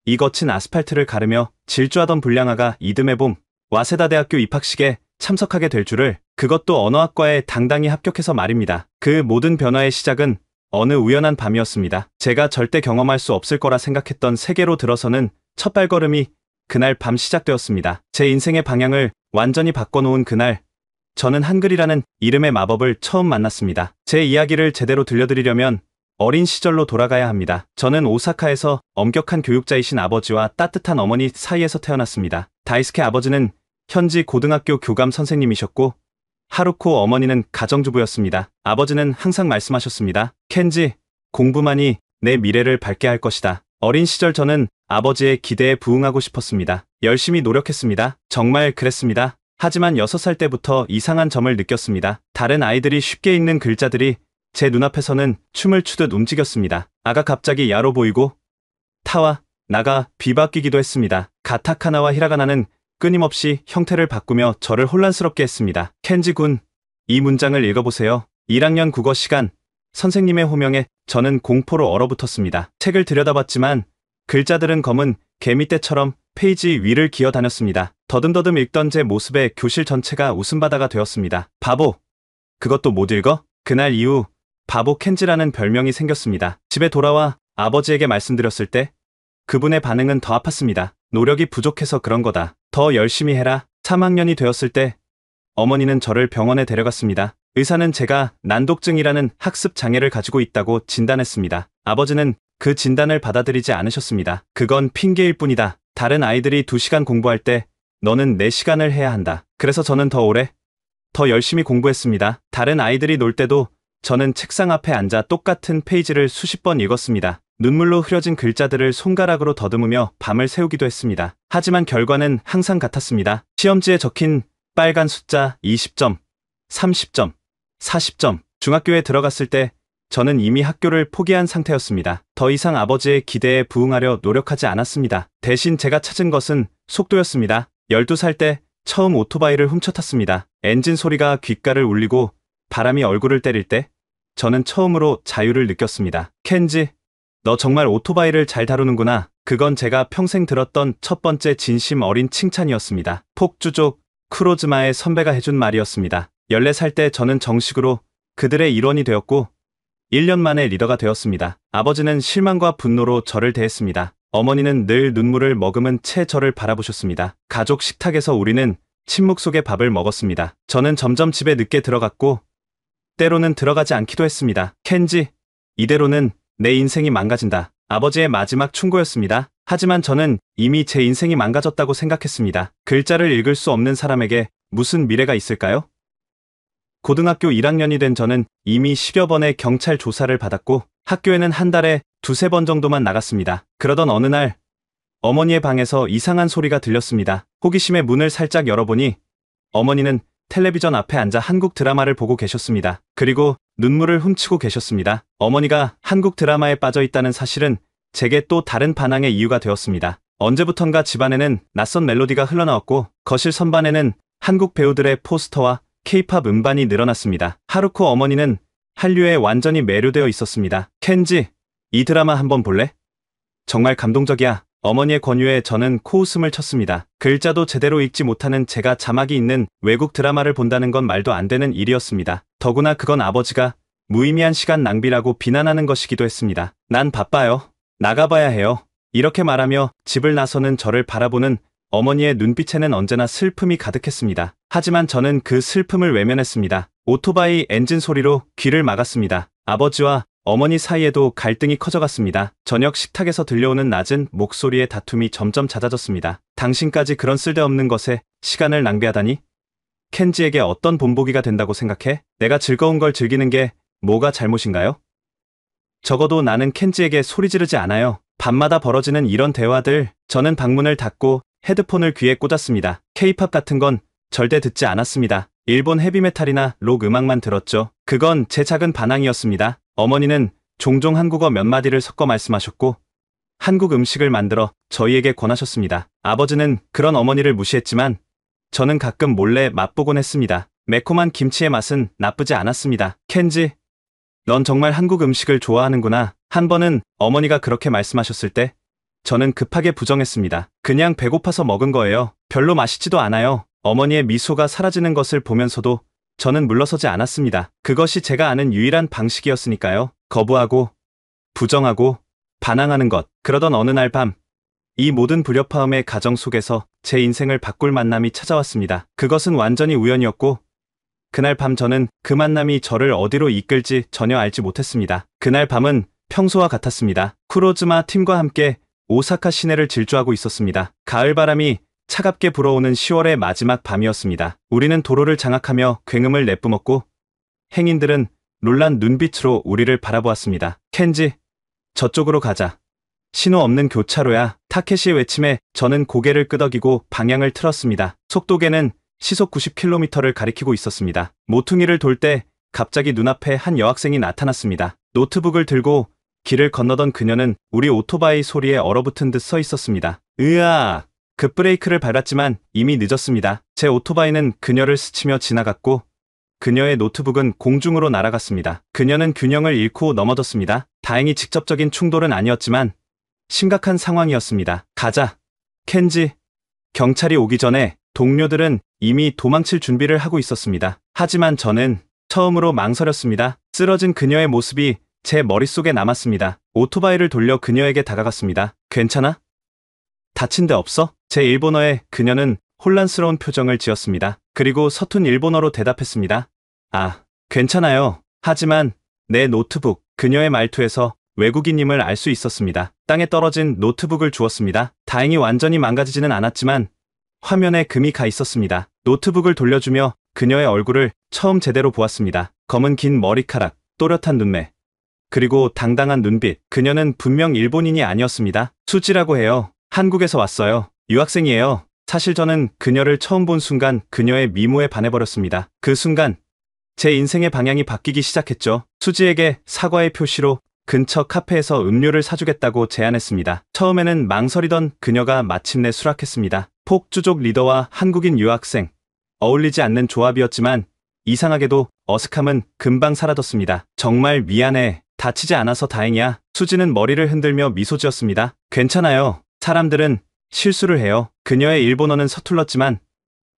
이 거친 아스팔트를 가르며 질주하던 불량아가 이듬해 봄 와세다 대학교 입학식에 참석하게 될 줄을, 그것도 언어학과에 당당히 합격해서 말입니다. 그 모든 변화의 시작은 어느 우연한 밤이었습니다. 제가 절대 경험할 수 없을 거라 생각했던 세계로 들어서는 첫 발걸음이 그날 밤 시작되었습니다. 제 인생의 방향을 완전히 바꿔놓은 그날, 저는 한글이라는 이름의 마법을 처음 만났습니다. 제 이야기를 제대로 들려드리려면 어린 시절로 돌아가야 합니다. 저는 오사카에서 엄격한 교육자이신 아버지와 따뜻한 어머니 사이에서 태어났습니다. 다이스케 아버지는 현지 고등학교 교감 선생님이셨고 하루코 어머니는 가정주부였습니다. 아버지는 항상 말씀하셨습니다. 켄지, 공부만이 내 미래를 밝게 할 것이다. 어린 시절 저는 아버지의 기대에 부응하고 싶었습니다. 열심히 노력했습니다. 정말 그랬습니다. 하지만 6살 때부터 이상한 점을 느꼈습니다. 다른 아이들이 쉽게 읽는 글자들이 제 눈앞에서는 춤을 추듯 움직였습니다. 아가 갑자기 야로 보이고 타와 나가 비바뀌기도 했습니다. 가타카나와 히라가나는 끊임없이 형태를 바꾸며 저를 혼란스럽게 했습니다. 켄지 군, 이 문장을 읽어보세요. 1학년 국어 시간, 선생님의 호명에 저는 공포로 얼어붙었습니다. 책을 들여다봤지만 글자들은 검은 개미떼처럼 페이지 위를 기어다녔습니다. 더듬더듬 읽던 제 모습에 교실 전체가 웃음바다가 되었습니다. 바보, 그것도 못 읽어? 그날 이후 바보 켄지라는 별명이 생겼습니다. 집에 돌아와 아버지에게 말씀드렸을 때 그분의 반응은 더 아팠습니다. 노력이 부족해서 그런 거다. 더 열심히 해라. 3학년이 되었을 때 어머니는 저를 병원에 데려갔습니다. 의사는 제가 난독증이라는 학습 장애를 가지고 있다고 진단했습니다. 아버지는 그 진단을 받아들이지 않으셨습니다. 그건 핑계일 뿐이다. 다른 아이들이 2시간 공부할 때 너는 4시간을 해야 한다. 그래서 저는 더 오래, 더 열심히 공부했습니다. 다른 아이들이 놀 때도 저는 책상 앞에 앉아 똑같은 페이지를 수십 번 읽었습니다. 눈물로 흐려진 글자들을 손가락으로 더듬으며 밤을 새우기도 했습니다. 하지만 결과는 항상 같았습니다. 시험지에 적힌 빨간 숫자 20점, 30점, 40점. 중학교에 들어갔을 때 저는 이미 학교를 포기한 상태였습니다. 더 이상 아버지의 기대에 부응하려 노력하지 않았습니다. 대신 제가 찾은 것은 속도였습니다. 12살 때 처음 오토바이를 훔쳐탔습니다. 엔진 소리가 귓가를 울리고 바람이 얼굴을 때릴 때 저는 처음으로 자유를 느꼈습니다. 켄지, 너 정말 오토바이를 잘 다루는구나. 그건 제가 평생 들었던 첫 번째 진심 어린 칭찬이었습니다. 폭주족 쿠로즈마의 선배가 해준 말이었습니다. 14살 때 저는 정식으로 그들의 일원이 되었고 1년 만에 리더가 되었습니다. 아버지는 실망과 분노로 저를 대했습니다. 어머니는 늘 눈물을 머금은 채 저를 바라보셨습니다. 가족 식탁에서 우리는 침묵 속에 밥을 먹었습니다. 저는 점점 집에 늦게 들어갔고 때로는 들어가지 않기도 했습니다. 켄지, 이대로는 내 인생이 망가진다. 아버지의 마지막 충고였습니다. 하지만 저는 이미 제 인생이 망가졌다고 생각했습니다. 글자를 읽을 수 없는 사람에게 무슨 미래가 있을까요? 고등학교 1학년이 된 저는 이미 10여 번의 경찰 조사를 받았고 학교에는 한 달에 두세 번 정도만 나갔습니다. 그러던 어느 날 어머니의 방에서 이상한 소리가 들렸습니다. 호기심에 문을 살짝 열어보니 어머니는 텔레비전 앞에 앉아 한국 드라마를 보고 계셨습니다. 그리고 눈물을 훔치고 계셨습니다. 어머니가 한국 드라마에 빠져 있다는 사실은 제게 또 다른 반항의 이유가 되었습니다. 언제부턴가 집안에는 낯선 멜로디가 흘러나왔고 거실 선반에는 한국 배우들의 포스터와 K-팝 음반이 늘어났습니다. 하루코 어머니는 한류에 완전히 매료되어 있었습니다. 켄지, 이 드라마 한번 볼래? 정말 감동적이야. 어머니의 권유에 저는 코웃음을 쳤습니다. 글자도 제대로 읽지 못하는 제가 자막이 있는 외국 드라마를 본다는 건 말도 안 되는 일이었습니다. 더구나 그건 아버지가 무의미한 시간 낭비라고 비난하는 것이기도 했습니다. 난 바빠요. 나가봐야 해요. 이렇게 말하며 집을 나서는 저를 바라보는 어머니의 눈빛에는 언제나 슬픔이 가득했습니다. 하지만 저는 그 슬픔을 외면했습니다. 오토바이 엔진 소리로 귀를 막았습니다. 아버지와 어머니 사이에도 갈등이 커져갔습니다. 저녁 식탁에서 들려오는 낮은 목소리의 다툼이 점점 잦아졌습니다. 당신까지 그런 쓸데없는 것에 시간을 낭비하다니? 켄지에게 어떤 본보기가 된다고 생각해? 내가 즐거운 걸 즐기는 게 뭐가 잘못인가요? 적어도 나는 켄지에게 소리 지르지 않아요. 밤마다 벌어지는 이런 대화들, 저는 방문을 닫고 헤드폰을 귀에 꽂았습니다. K-팝 같은 건 절대 듣지 않았습니다. 일본 헤비메탈이나 록 음악만 들었죠. 그건 제 작은 반항이었습니다. 어머니는 종종 한국어 몇 마디를 섞어 말씀하셨고 한국 음식을 만들어 저희에게 권하셨습니다. 아버지는 그런 어머니를 무시했지만 저는 가끔 몰래 맛보곤 했습니다. 매콤한 김치의 맛은 나쁘지 않았습니다. 켄지, 넌 정말 한국 음식을 좋아하는구나. 한 번은 어머니가 그렇게 말씀하셨을 때 저는 급하게 부정했습니다. 그냥 배고파서 먹은 거예요. 별로 맛있지도 않아요. 어머니의 미소가 사라지는 것을 보면서도 저는 물러서지 않았습니다. 그것이 제가 아는 유일한 방식이었으니까요. 거부하고, 부정하고, 반항하는 것. 그러던 어느 날 밤, 이 모든 불협화음의 가정 속에서 제 인생을 바꿀 만남이 찾아왔습니다. 그것은 완전히 우연이었고, 그날 밤 저는 그 만남이 저를 어디로 이끌지 전혀 알지 못했습니다. 그날 밤은 평소와 같았습니다. 쿠로즈마 팀과 함께 오사카 시내를 질주하고 있었습니다. 가을바람이 차갑게 불어오는 10월의 마지막 밤이었습니다. 우리는 도로를 장악하며 굉음을 내뿜었고 행인들은 놀란 눈빛으로 우리를 바라보았습니다. 켄지, 저쪽으로 가자. 신호 없는 교차로야. 타케시의 외침에 저는 고개를 끄덕이고 방향을 틀었습니다. 속도계는 시속 90km를 가리키고 있었습니다. 모퉁이를 돌 때 갑자기 눈앞에 한 여학생이 나타났습니다. 노트북을 들고 길을 건너던 그녀는 우리 오토바이 소리에 얼어붙은 듯 서 있었습니다. 으아! 급브레이크를 밟았지만 이미 늦었습니다. 제 오토바이는 그녀를 스치며 지나갔고 그녀의 노트북은 공중으로 날아갔습니다. 그녀는 균형을 잃고 넘어졌습니다. 다행히 직접적인 충돌은 아니었지만 심각한 상황이었습니다. 가자, 켄지. 경찰이 오기 전에 동료들은 이미 도망칠 준비를 하고 있었습니다. 하지만 저는 처음으로 망설였습니다. 쓰러진 그녀의 모습이 제 머릿속에 남았습니다. 오토바이를 돌려 그녀에게 다가갔습니다. 괜찮아? 다친 데 없어? 제 일본어에 그녀는 혼란스러운 표정을 지었습니다. 그리고 서툰 일본어로 대답했습니다. 아, 괜찮아요. 하지만 내 노트북, 그녀의 말투에서 외국인임을 알 수 있었습니다. 땅에 떨어진 노트북을 주었습니다. 다행히 완전히 망가지지는 않았지만 화면에 금이 가 있었습니다. 노트북을 돌려주며 그녀의 얼굴을 처음 제대로 보았습니다. 검은 긴 머리카락, 또렷한 눈매, 그리고 당당한 눈빛. 그녀는 분명 일본인이 아니었습니다. 수지라고 해요. 한국에서 왔어요. 유학생이에요. 사실 저는 그녀를 처음 본 순간 그녀의 미모에 반해버렸습니다. 그 순간 제 인생의 방향이 바뀌기 시작했죠. 수지에게 사과의 표시로 근처 카페에서 음료를 사주겠다고 제안했습니다. 처음에는 망설이던 그녀가 마침내 수락했습니다. 폭주족 리더와 한국인 유학생. 어울리지 않는 조합이었지만 이상하게도 어색함은 금방 사라졌습니다. 정말 미안해. 다치지 않아서 다행이야. 수지는 머리를 흔들며 미소 지었습니다. 괜찮아요. 사람들은 실수를 해요. 그녀의 일본어는 서툴렀지만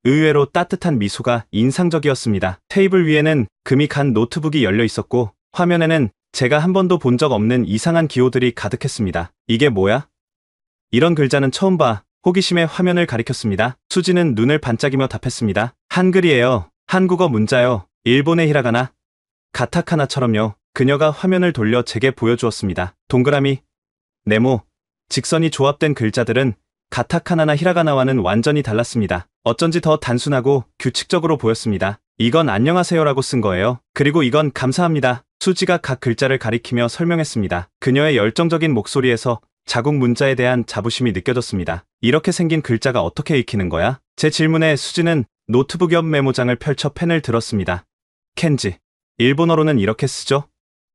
의외로 따뜻한 미소가 인상적이었습니다. 테이블 위에는 금이 간 노트북이 열려 있었고 화면에는 제가 한 번도 본 적 없는 이상한 기호들이 가득했습니다. 이게 뭐야? 이런 글자는 처음 봐. 호기심에 화면을 가리켰습니다. 수지는 눈을 반짝이며 답했습니다. 한글이에요. 한국어 문자요. 일본의 히라가나. 가타카나처럼요. 그녀가 화면을 돌려 제게 보여주었습니다. 동그라미, 네모, 직선이 조합된 글자들은 가타카나나 히라가나와는 완전히 달랐습니다. 어쩐지 더 단순하고 규칙적으로 보였습니다. 이건 안녕하세요라고 쓴 거예요. 그리고 이건 감사합니다. 수지가 각 글자를 가리키며 설명했습니다. 그녀의 열정적인 목소리에서 자국 문자에 대한 자부심이 느껴졌습니다. 이렇게 생긴 글자가 어떻게 읽히는 거야? 제 질문에 수지는 노트북 옆 메모장을 펼쳐 펜을 들었습니다. 켄지. 일본어로는 이렇게 쓰죠?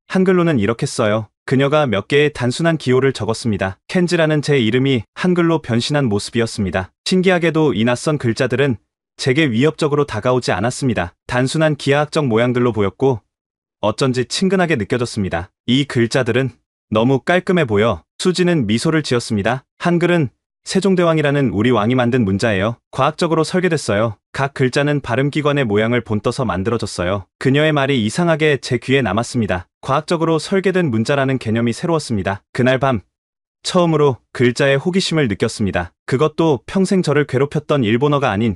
한글로는 이렇게 써요. 그녀가 몇 개의 단순한 기호를 적었습니다. 켄지라는 제 이름이 한글로 변신한 모습이었습니다. 신기하게도 이 낯선 글자들은 제게 위협적으로 다가오지 않았습니다. 단순한 기하학적 모양들로 보였고 어쩐지 친근하게 느껴졌습니다. 이 글자들은 너무 깔끔해 보여. 수지는 미소를 지었습니다. 한글은 세종대왕이라는 우리 왕이 만든 문자예요. 과학적으로 설계됐어요. 각 글자는 발음기관의 모양을 본떠서 만들어졌어요. 그녀의 말이 이상하게 제 귀에 남았습니다. 과학적으로 설계된 문자라는 개념이 새로웠습니다. 그날 밤 처음으로 글자에 호기심을 느꼈습니다. 그것도 평생 저를 괴롭혔던 일본어가 아닌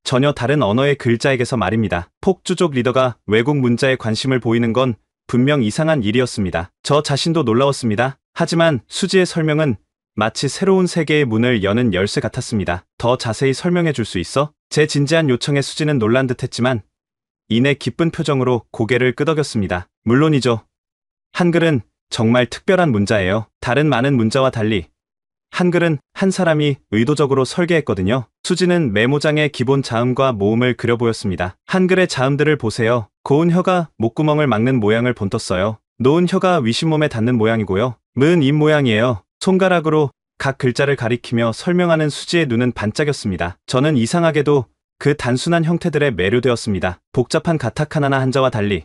전혀 다른 언어의 글자에게서 말입니다. 폭주족 리더가 외국 문자에 관심을 보이는 건 분명 이상한 일이었습니다. 저 자신도 놀라웠습니다. 하지만 수지의 설명은 마치 새로운 세계의 문을 여는 열쇠 같았습니다. 더 자세히 설명해 줄 수 있어? 제 진지한 요청에 수지는 놀란 듯했지만 이내 기쁜 표정으로 고개를 끄덕였습니다. 물론이죠. 한글은 정말 특별한 문자예요. 다른 많은 문자와 달리 한글은 한 사람이 의도적으로 설계했거든요. 수지는 메모장에 기본 자음과 모음을 그려 보였습니다. 한글의 자음들을 보세요. 고운 혀가 목구멍을 막는 모양을 본떴어요. 놓은 혀가 위신몸에 닿는 모양이고요. 무은 입 모양이에요. 손가락으로 각 글자를 가리키며 설명하는 수지의 눈은 반짝였습니다. 저는 이상하게도 그 단순한 형태들에 매료되었습니다. 복잡한 가타카나나 한자와 달리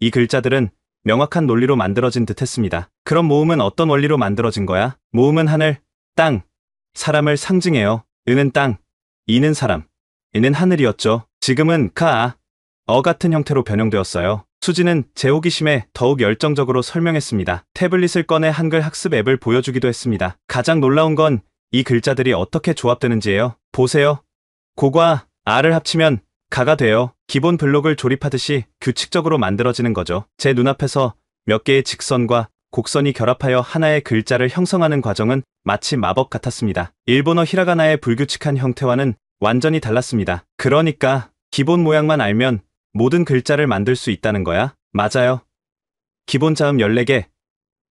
이 글자들은 명확한 논리로 만들어진 듯했습니다. 그럼 모음은 어떤 원리로 만들어진 거야? 모음은 하늘, 땅, 사람을 상징해요. 은은 땅, 이는 사람, 이는 하늘이었죠. 지금은 가, 어 같은 형태로 변형되었어요. 수지는 제 호기심에 더욱 열정적으로 설명했습니다. 태블릿을 꺼내 한글 학습 앱을 보여주기도 했습니다. 가장 놀라운 건 이 글자들이 어떻게 조합되는지예요. 보세요. 고과 아를 합치면 가가 돼요. 기본 블록을 조립하듯이 규칙적으로 만들어지는 거죠. 제 눈앞에서 몇 개의 직선과 곡선이 결합하여 하나의 글자를 형성하는 과정은 마치 마법 같았습니다. 일본어 히라가나의 불규칙한 형태와는 완전히 달랐습니다. 그러니까 기본 모양만 알면 모든 글자를 만들 수 있다는 거야? 맞아요. 기본 자음 14개,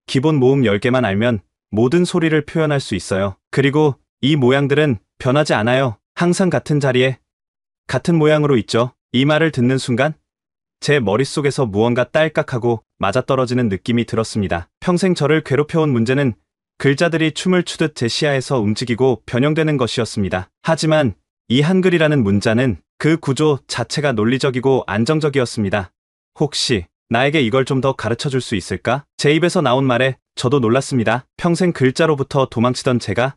기본 모음 10개만 알면 모든 소리를 표현할 수 있어요. 그리고 이 모양들은 변하지 않아요. 항상 같은 자리에, 같은 모양으로 있죠. 이 말을 듣는 순간 제 머릿속에서 무언가 딸깍하고 맞아떨어지는 느낌이 들었습니다. 평생 저를 괴롭혀온 문제는 글자들이 춤을 추듯 제 시야에서 움직이고 변형되는 것이었습니다. 하지만 이 한글이라는 문자는 그 구조 자체가 논리적이고 안정적이었습니다. 혹시 나에게 이걸 좀 더 가르쳐 줄 수 있을까? 제 입에서 나온 말에 저도 놀랐습니다. 평생 글자로부터 도망치던 제가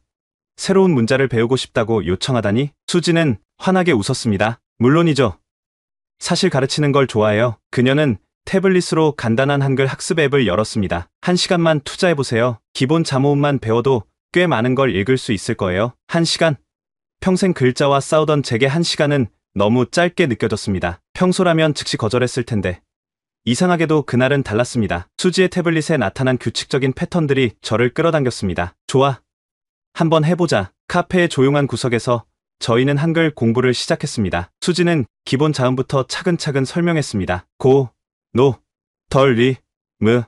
새로운 문자를 배우고 싶다고 요청하다니? 수지는 환하게 웃었습니다. 물론이죠. 사실 가르치는 걸 좋아해요. 그녀는 태블릿으로 간단한 한글 학습 앱을 열었습니다. 1시간만 투자해보세요. 기본 자모음만 배워도 꽤 많은 걸 읽을 수 있을 거예요. 1시간? 평생 글자와 싸우던 제게 1시간은 너무 짧게 느껴졌습니다. 평소라면 즉시 거절했을 텐데. 이상하게도 그날은 달랐습니다. 수지의 태블릿에 나타난 규칙적인 패턴들이 저를 끌어당겼습니다. 좋아. 한번 해보자. 카페의 조용한 구석에서 저희는 한글 공부를 시작했습니다. 수지는 기본 자음부터 차근차근 설명했습니다. 고, 노, 덜, 리, 무,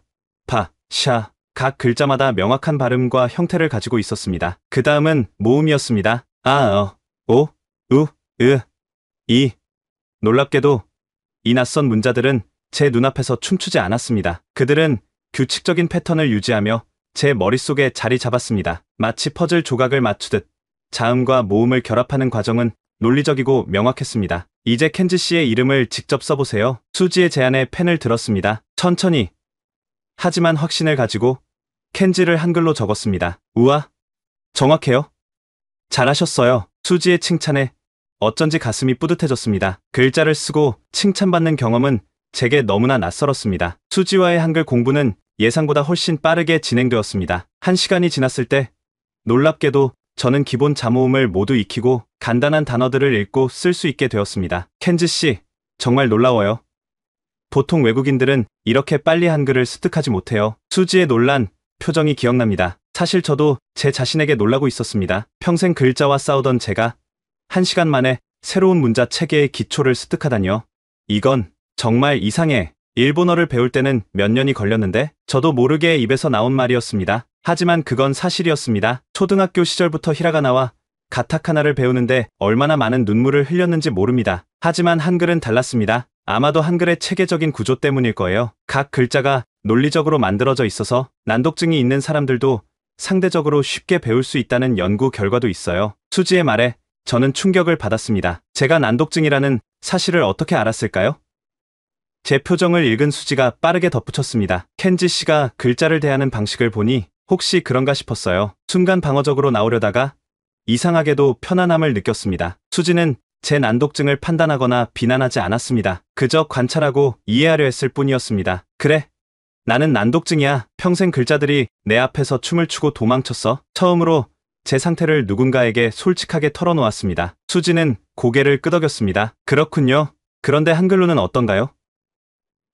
파, 샤. 각 글자마다 명확한 발음과 형태를 가지고 있었습니다. 그 다음은 모음이었습니다. 아, 어, 오, 우, 으, 이. 놀랍게도 이 낯선 문자들은 제 눈앞에서 춤추지 않았습니다. 그들은 규칙적인 패턴을 유지하며 제 머릿속에 자리 잡았습니다. 마치 퍼즐 조각을 맞추듯 자음과 모음을 결합하는 과정은 논리적이고 명확했습니다. 이제 켄지 씨의 이름을 직접 써보세요. 수지의 제안에 펜을 들었습니다. 천천히. 하지만 확신을 가지고 켄지를 한글로 적었습니다. 우와, 정확해요. 잘하셨어요. 수지의 칭찬에 어쩐지 가슴이 뿌듯해졌습니다. 글자를 쓰고 칭찬받는 경험은 제게 너무나 낯설었습니다. 수지와의 한글 공부는 예상보다 훨씬 빠르게 진행되었습니다. 1시간이 지났을 때 놀랍게도 저는 기본 자모음을 모두 익히고 간단한 단어들을 읽고 쓸 수 있게 되었습니다. 켄지 씨, 정말 놀라워요. 보통 외국인들은 이렇게 빨리 한글을 습득하지 못해요. 수지의 놀란 표정이 기억납니다. 사실 저도 제 자신에게 놀라고 있었습니다. 평생 글자와 싸우던 제가 1시간 만에 새로운 문자 체계의 기초를 습득하다니요. 이건 정말 이상해. 일본어를 배울 때는 몇 년이 걸렸는데 저도 모르게 입에서 나온 말이었습니다. 하지만 그건 사실이었습니다. 초등학교 시절부터 히라가나와 가타카나를 배우는데 얼마나 많은 눈물을 흘렸는지 모릅니다. 하지만 한글은 달랐습니다. 아마도 한글의 체계적인 구조 때문일 거예요. 각 글자가 논리적으로 만들어져 있어서 난독증이 있는 사람들도 상대적으로 쉽게 배울 수 있다는 연구 결과도 있어요. 수지의 말에 저는 충격을 받았습니다. 제가 난독증이라는 사실을 어떻게 알았을까요? 제 표정을 읽은 수지가 빠르게 덧붙였습니다. 켄지 씨가 글자를 대하는 방식을 보니 혹시 그런가 싶었어요. 순간 방어적으로 나오려다가 이상하게도 편안함을 느꼈습니다. 수지는 제 난독증을 판단하거나 비난하지 않았습니다. 그저 관찰하고 이해하려 했을 뿐이었습니다. 그래, 나는 난독증이야. 평생 글자들이 내 앞에서 춤을 추고 도망쳤어. 처음으로 제 상태를 누군가에게 솔직하게 털어놓았습니다. 수지는 고개를 끄덕였습니다. 그렇군요. 그런데 한글로는 어떤가요?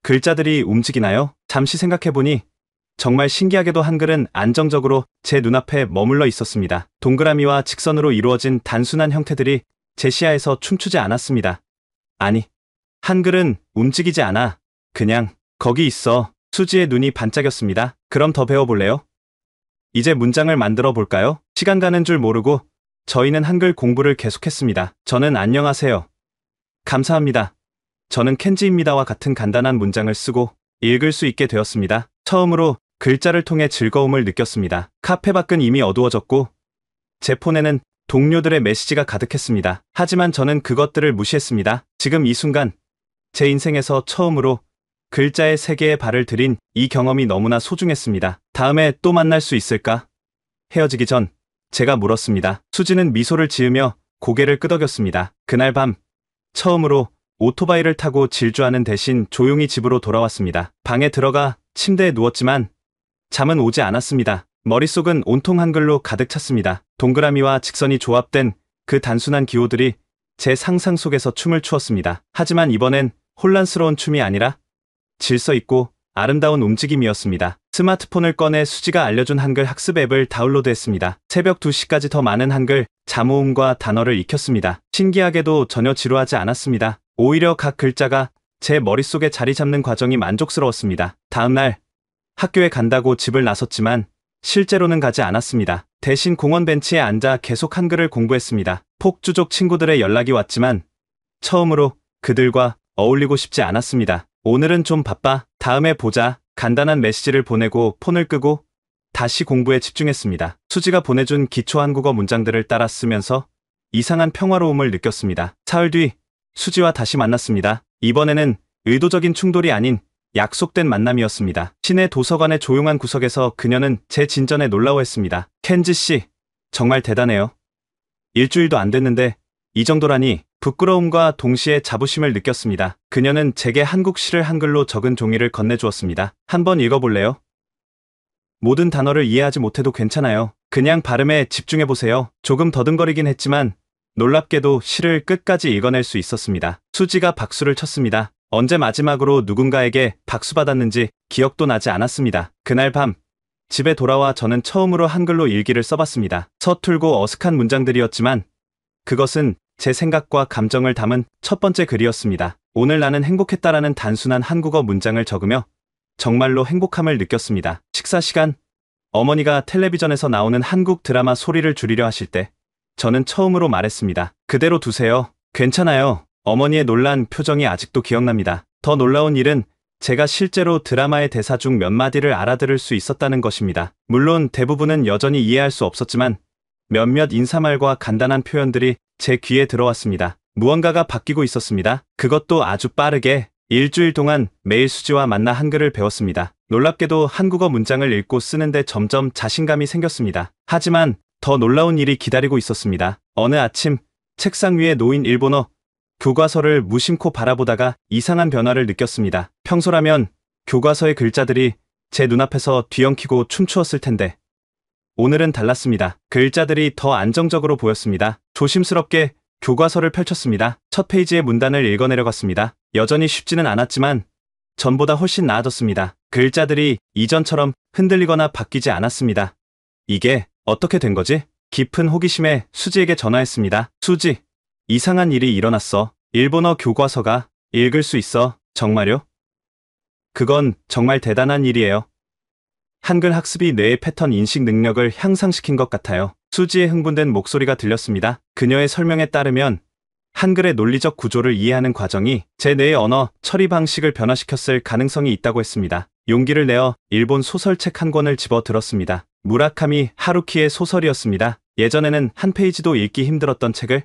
글자들이 움직이나요? 잠시 생각해보니 정말 신기하게도 한글은 안정적으로 제 눈앞에 머물러 있었습니다. 동그라미와 직선으로 이루어진 단순한 형태들이 제 시야에서 춤추지 않았습니다. 아니, 한글은 움직이지 않아. 그냥 거기 있어. 수지의 눈이 반짝였습니다. 그럼 더 배워볼래요? 이제 문장을 만들어 볼까요? 시간 가는 줄 모르고 저희는 한글 공부를 계속했습니다. 저는 안녕하세요. 감사합니다. 저는 켄지입니다와 같은 간단한 문장을 쓰고 읽을 수 있게 되었습니다. 처음으로 글자를 통해 즐거움을 느꼈습니다. 카페 밖은 이미 어두워졌고 제 폰에는 동료들의 메시지가 가득했습니다. 하지만 저는 그것들을 무시했습니다. 지금 이 순간 제 인생에서 처음으로 글자의 세계에 발을 들인 이 경험이 너무나 소중했습니다. 다음에 또 만날 수 있을까? 헤어지기 전 제가 물었습니다. 수지는 미소를 지으며 고개를 끄덕였습니다. 그날 밤 처음으로 오토바이를 타고 질주하는 대신 조용히 집으로 돌아왔습니다. 방에 들어가 침대에 누웠지만 잠은 오지 않았습니다. 머릿속은 온통 한글로 가득 찼습니다. 동그라미와 직선이 조합된 그 단순한 기호들이 제 상상 속에서 춤을 추었습니다. 하지만 이번엔 혼란스러운 춤이 아니라 질서 있고 아름다운 움직임이었습니다. 스마트폰을 꺼내 수지가 알려준 한글 학습 앱을 다운로드했습니다. 새벽 2시까지 더 많은 한글 자모음과 단어를 익혔습니다. 신기하게도 전혀 지루하지 않았습니다. 오히려 각 글자가 제 머릿속에 자리 잡는 과정이 만족스러웠습니다. 다음날 학교에 간다고 집을 나섰지만 실제로는 가지 않았습니다. 대신 공원 벤치에 앉아 계속 한글을 공부했습니다. 폭주족 친구들의 연락이 왔지만 처음으로 그들과 어울리고 싶지 않았습니다. 오늘은 좀 바빠. 다음에 보자. 간단한 메시지를 보내고 폰을 끄고 다시 공부에 집중했습니다. 수지가 보내준 기초 한국어 문장들을 따라 쓰면서 이상한 평화로움을 느꼈습니다. 사흘 뒤 수지와 다시 만났습니다. 이번에는 의도적인 충돌이 아닌 약속된 만남이었습니다. 시내 도서관의 조용한 구석에서 그녀는 제 진전에 놀라워했습니다. 켄지 씨, 정말 대단해요. 일주일도 안 됐는데 이 정도라니. 부끄러움과 동시에 자부심을 느꼈습니다. 그녀는 제게 한국 시를 한글로 적은 종이를 건네주었습니다. 한번 읽어볼래요? 모든 단어를 이해하지 못해도 괜찮아요. 그냥 발음에 집중해보세요. 조금 더듬거리긴 했지만 놀랍게도 시를 끝까지 읽어낼 수 있었습니다. 수지가 박수를 쳤습니다. 언제 마지막으로 누군가에게 박수 받았는지 기억도 나지 않았습니다. 그날 밤 집에 돌아와 저는 처음으로 한글로 일기를 써봤습니다. 서툴고 어색한 문장들이었지만 그것은 제 생각과 감정을 담은 첫 번째 글이었습니다. 오늘 나는 행복했다라는 단순한 한국어 문장을 적으며 정말로 행복함을 느꼈습니다. 식사 시간, 어머니가 텔레비전에서 나오는 한국 드라마 소리를 줄이려 하실 때 저는 처음으로 말했습니다. 그대로 두세요. 괜찮아요. 어머니의 놀란 표정이 아직도 기억납니다. 더 놀라운 일은 제가 실제로 드라마의 대사 중 몇 마디를 알아들을 수 있었다는 것입니다. 물론 대부분은 여전히 이해할 수 없었지만 몇몇 인사말과 간단한 표현들이 제 귀에 들어왔습니다. 무언가가 바뀌고 있었습니다. 그것도 아주 빠르게. 일주일 동안 매일 수지와 만나 한글을 배웠습니다. 놀랍게도 한국어 문장을 읽고 쓰는데 점점 자신감이 생겼습니다. 하지만 더 놀라운 일이 기다리고 있었습니다. 어느 아침 책상 위에 놓인 일본어 교과서를 무심코 바라보다가 이상한 변화를 느꼈습니다. 평소라면 교과서의 글자들이 제 눈앞에서 뒤엉키고 춤추었을 텐데 오늘은 달랐습니다. 글자들이 더 안정적으로 보였습니다. 조심스럽게 교과서를 펼쳤습니다. 첫 페이지의 문단을 읽어내려갔습니다. 여전히 쉽지는 않았지만 전보다 훨씬 나아졌습니다. 글자들이 이전처럼 흔들리거나 바뀌지 않았습니다. 이게 어떻게 된 거지? 깊은 호기심에 수지에게 전화했습니다. 수지, 이상한 일이 일어났어. 일본어 교과서가 읽을 수 있어. 정말요? 그건 정말 대단한 일이에요. 한글 학습이 뇌의 패턴 인식 능력을 향상시킨 것 같아요. 수지의 흥분된 목소리가 들렸습니다. 그녀의 설명에 따르면 한글의 논리적 구조를 이해하는 과정이 제 뇌의 언어 처리 방식을 변화시켰을 가능성이 있다고 했습니다. 용기를 내어 일본 소설책 한 권을 집어 들었습니다. 무라카미 하루키의 소설이었습니다. 예전에는 한 페이지도 읽기 힘들었던 책을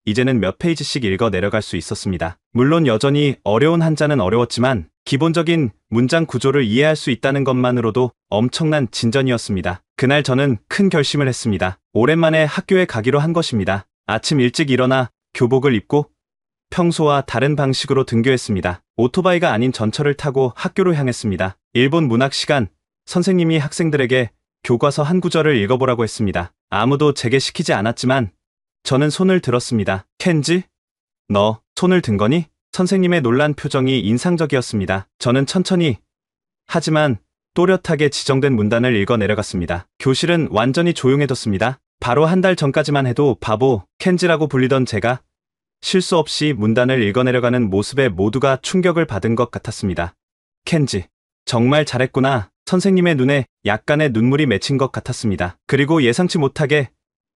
이제는 몇 페이지씩 읽어 내려갈 수 있었습니다. 물론 여전히 어려운 한자는 어려웠지만 기본적인 문장 구조를 이해할 수 있다는 것만으로도 엄청난 진전이었습니다. 그날 저는 큰 결심을 했습니다. 오랜만에 학교에 가기로 한 것입니다. 아침 일찍 일어나 교복을 입고 평소와 다른 방식으로 등교했습니다. 오토바이가 아닌 전철을 타고 학교로 향했습니다. 일본 문학 시간, 선생님이 학생들에게 교과서 한 구절을 읽어보라고 했습니다. 아무도 제게 시키지 않았지만 저는 손을 들었습니다. 켄지? 너 손을 든 거니? 선생님의 놀란 표정이 인상적이었습니다. 저는 천천히 하지만 또렷하게 지정된 문단을 읽어 내려갔습니다. 교실은 완전히 조용해졌습니다. 바로 한 달 전까지만 해도 바보, 켄지라고 불리던 제가 실수 없이 문단을 읽어 내려가는 모습에 모두가 충격을 받은 것 같았습니다. 켄지, 정말 잘했구나. 선생님의 눈에 약간의 눈물이 맺힌 것 같았습니다. 그리고 예상치 못하게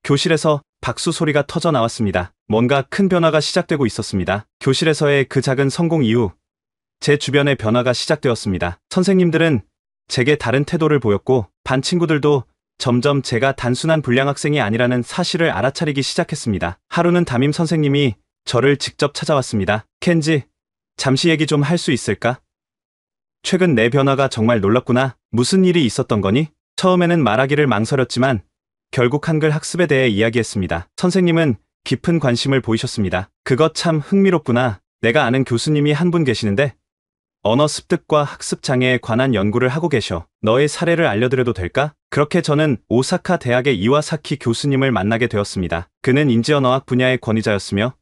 교실에서 박수 소리가 터져 나왔습니다. 뭔가 큰 변화가 시작되고 있었습니다. 교실에서의 그 작은 성공 이후 제 주변의 변화가 시작되었습니다. 선생님들은 제게 다른 태도를 보였고 반 친구들도 점점 제가 단순한 불량 학생이 아니라는 사실을 알아차리기 시작했습니다. 하루는 담임 선생님이 저를 직접 찾아왔습니다. 켄지, 잠시 얘기 좀 할 수 있을까? 최근 내 변화가 정말 놀랍구나. 무슨 일이 있었던 거니? 처음에는 말하기를 망설였지만 결국 한글 학습에 대해 이야기했습니다. 선생님은 깊은 관심을 보이셨습니다. 그것 참 흥미롭구나. 내가 아는 교수님이 한 분 계시는데 언어 습득과 학습 장애에 관한 연구를 하고 계셔. 너의 사례를 알려드려도 될까? 그렇게 저는 오사카 대학의 이와사키 교수님을 만나게 되었습니다. 그는 인지언어학 분야의 권위자였으며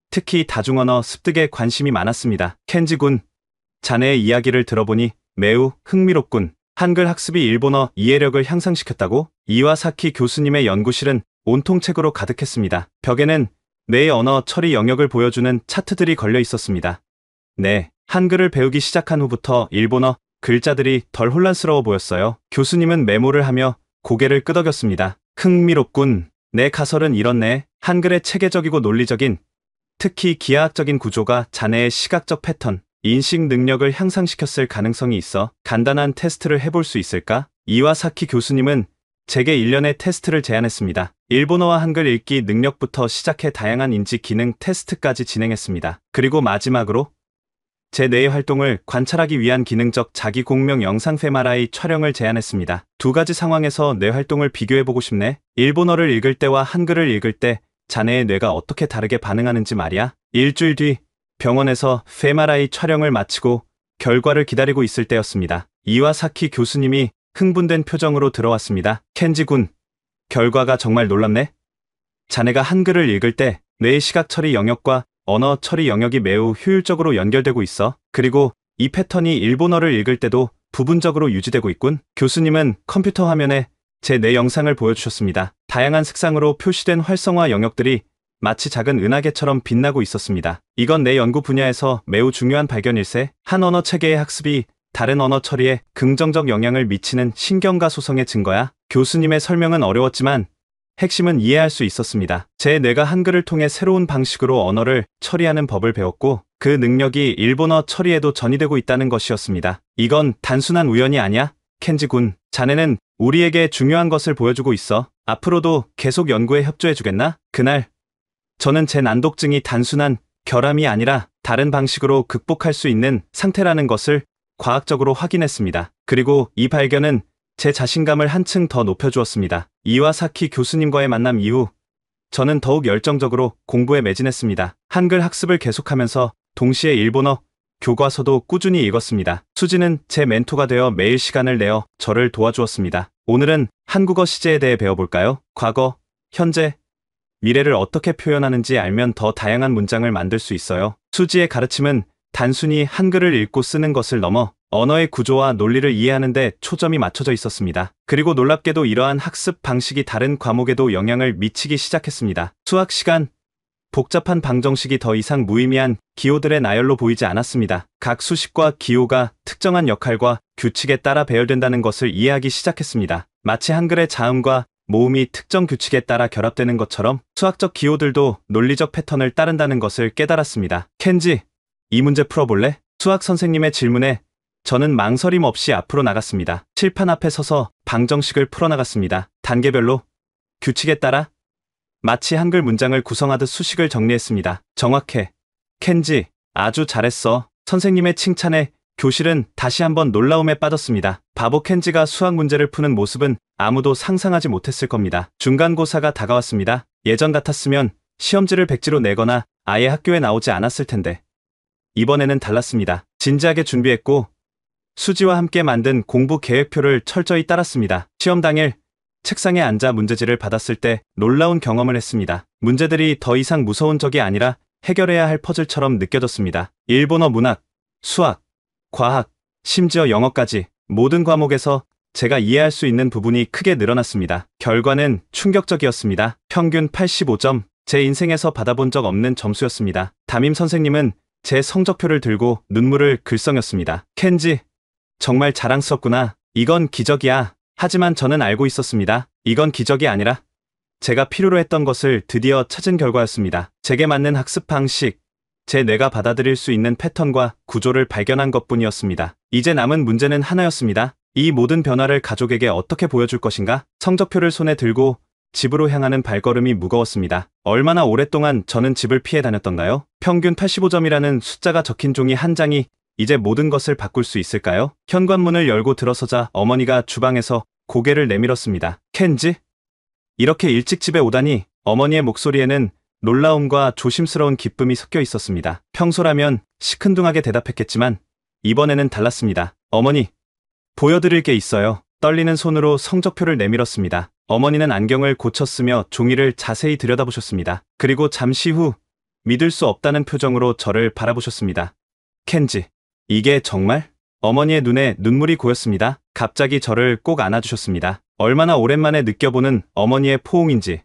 특히 다중언어 습득에 관심이 많았습니다. 켄지군, 자네의 이야기를 들어보니 매우 흥미롭군. 한글 학습이 일본어 이해력을 향상시켰다고? 이와사키 교수님의 연구실은 온통 책으로 가득했습니다. 벽에는 뇌의 언어 처리 영역을 보여주는 차트들이 걸려 있었습니다. 네, 한글을 배우기 시작한 후부터 일본어 글자들이 덜 혼란스러워 보였어요. 교수님은 메모를 하며 고개를 끄덕였습니다. 흥미롭군. 내 가설은 이렇네. 한글의 체계적이고 논리적인, 특히 기하학적인 구조가 자네의 시각적 패턴, 인식 능력을 향상시켰을 가능성이 있어. 간단한 테스트를 해볼 수 있을까? 이와사키 교수님은 제게 일련의 테스트를 제안했습니다. 일본어와 한글 읽기 능력부터 시작해 다양한 인지 기능 테스트까지 진행했습니다. 그리고 마지막으로 제 뇌의 활동을 관찰하기 위한 기능적 자기 공명 영상 페마라이 촬영을 제안했습니다. 두 가지 상황에서 뇌 활동을 비교해보고 싶네. 일본어를 읽을 때와 한글을 읽을 때 자네의 뇌가 어떻게 다르게 반응하는지 말이야. 일주일 뒤 병원에서 페마라이 촬영을 마치고 결과를 기다리고 있을 때였습니다. 이와사키 교수님이 흥분된 표정으로 들어왔습니다. 켄지군, 결과가 정말 놀랍네. 자네가 한글을 읽을 때 뇌의 시각 처리 영역과 언어 처리 영역이 매우 효율적으로 연결되고 있어. 그리고 이 패턴이 일본어를 읽을 때도 부분적으로 유지되고 있군. 교수님은 컴퓨터 화면에 제 뇌 영상을 보여주셨습니다. 다양한 색상으로 표시된 활성화 영역들이 마치 작은 은하계처럼 빛나고 있었습니다. 이건 내 연구 분야에서 매우 중요한 발견일세. 한 언어 체계의 학습이 다른 언어 처리에 긍정적 영향을 미치는 신경과 소성의 증거야. 교수님의 설명은 어려웠지만 핵심은 이해할 수 있었습니다. 제 뇌가 한글을 통해 새로운 방식으로 언어를 처리하는 법을 배웠고 그 능력이 일본어 처리에도 전이되고 있다는 것이었습니다. 이건 단순한 우연이 아니야. 켄지군, 자네는 우리에게 중요한 것을 보여주고 있어. 앞으로도 계속 연구에 협조해주겠나? 그날 저는 제 난독증이 단순한 결함이 아니라 다른 방식으로 극복할 수 있는 상태라는 것을 과학적으로 확인했습니다. 그리고 이 발견은 제 자신감을 한층 더 높여주었습니다. 이와사키 교수님과의 만남 이후 저는 더욱 열정적으로 공부에 매진했습니다. 한글 학습을 계속하면서 동시에 일본어 교과서도 꾸준히 읽었습니다. 수지는 제 멘토가 되어 매일 시간을 내어 저를 도와주었습니다. 오늘은 한국어 시제에 대해 배워볼까요? 과거, 현재, 미래를 어떻게 표현하는지 알면 더 다양한 문장을 만들 수 있어요. 수지의 가르침은 단순히 한글을 읽고 쓰는 것을 넘어 언어의 구조와 논리를 이해하는 데 초점이 맞춰져 있었습니다. 그리고 놀랍게도 이러한 학습 방식이 다른 과목에도 영향을 미치기 시작했습니다. 수학 시간, 복잡한 방정식이 더 이상 무의미한 기호들의 나열로 보이지 않았습니다. 각 수식과 기호가 특정한 역할과 규칙에 따라 배열된다는 것을 이해하기 시작했습니다. 마치 한글의 자음과 모음이 특정 규칙에 따라 결합되는 것처럼 수학적 기호들도 논리적 패턴을 따른다는 것을 깨달았습니다. 켄지, 이 문제 풀어볼래? 수학 선생님의 질문에 저는 망설임 없이 앞으로 나갔습니다. 칠판 앞에 서서 방정식을 풀어나갔습니다. 단계별로, 규칙에 따라 마치 한글 문장을 구성하듯 수식을 정리했습니다. 정확해. 켄지, 아주 잘했어. 선생님의 칭찬에 교실은 다시 한번 놀라움에 빠졌습니다. 바보 켄지가 수학 문제를 푸는 모습은 아무도 상상하지 못했을 겁니다. 중간고사가 다가왔습니다. 예전 같았으면 시험지를 백지로 내거나 아예 학교에 나오지 않았을 텐데. 이번에는 달랐습니다. 진지하게 준비했고 수지와 함께 만든 공부 계획표를 철저히 따랐습니다. 시험 당일 책상에 앉아 문제지를 받았을 때 놀라운 경험을 했습니다. 문제들이 더 이상 무서운 적이 아니라 해결해야 할 퍼즐처럼 느껴졌습니다. 일본어 문학, 수학, 과학, 심지어 영어까지 모든 과목에서 제가 이해할 수 있는 부분이 크게 늘어났습니다. 결과는 충격적이었습니다. 평균 85점, 제 인생에서 받아본 적 없는 점수였습니다. 담임 선생님은 제 성적표를 들고 눈물을 글썽였습니다. 켄지, 정말 자랑스럽구나. 이건 기적이야. 하지만 저는 알고 있었습니다. 이건 기적이 아니라 제가 필요로 했던 것을 드디어 찾은 결과였습니다. 제게 맞는 학습 방식, 제 뇌가 받아들일 수 있는 패턴과 구조를 발견한 것뿐이었습니다. 이제 남은 문제는 하나였습니다. 이 모든 변화를 가족에게 어떻게 보여줄 것인가? 성적표를 손에 들고 집으로 향하는 발걸음이 무거웠습니다. 얼마나 오랫동안 저는 집을 피해 다녔던가요? 평균 85점이라는 숫자가 적힌 종이 한 장이 이제 모든 것을 바꿀 수 있을까요? 현관문을 열고 들어서자 어머니가 주방에서 고개를 내밀었습니다. 켄지? 이렇게 일찍 집에 오다니. 어머니의 목소리에는 놀라움과 조심스러운 기쁨이 섞여 있었습니다. 평소라면 시큰둥하게 대답했겠지만 이번에는 달랐습니다. 어머니, 보여드릴 게 있어요. 떨리는 손으로 성적표를 내밀었습니다. 어머니는 안경을 고쳤으며 종이를 자세히 들여다보셨습니다. 그리고 잠시 후 믿을 수 없다는 표정으로 저를 바라보셨습니다. 켄지, 이게 정말? 어머니의 눈에 눈물이 고였습니다. 갑자기 저를 꼭 안아주셨습니다. 얼마나 오랜만에 느껴보는 어머니의 포옹인지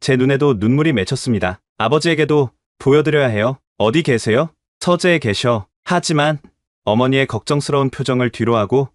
제 눈에도 눈물이 맺혔습니다. 아버지에게도 보여드려야 해요. 어디 계세요? 서재에 계셔. 하지만 어머니의 걱정스러운 표정을 뒤로하고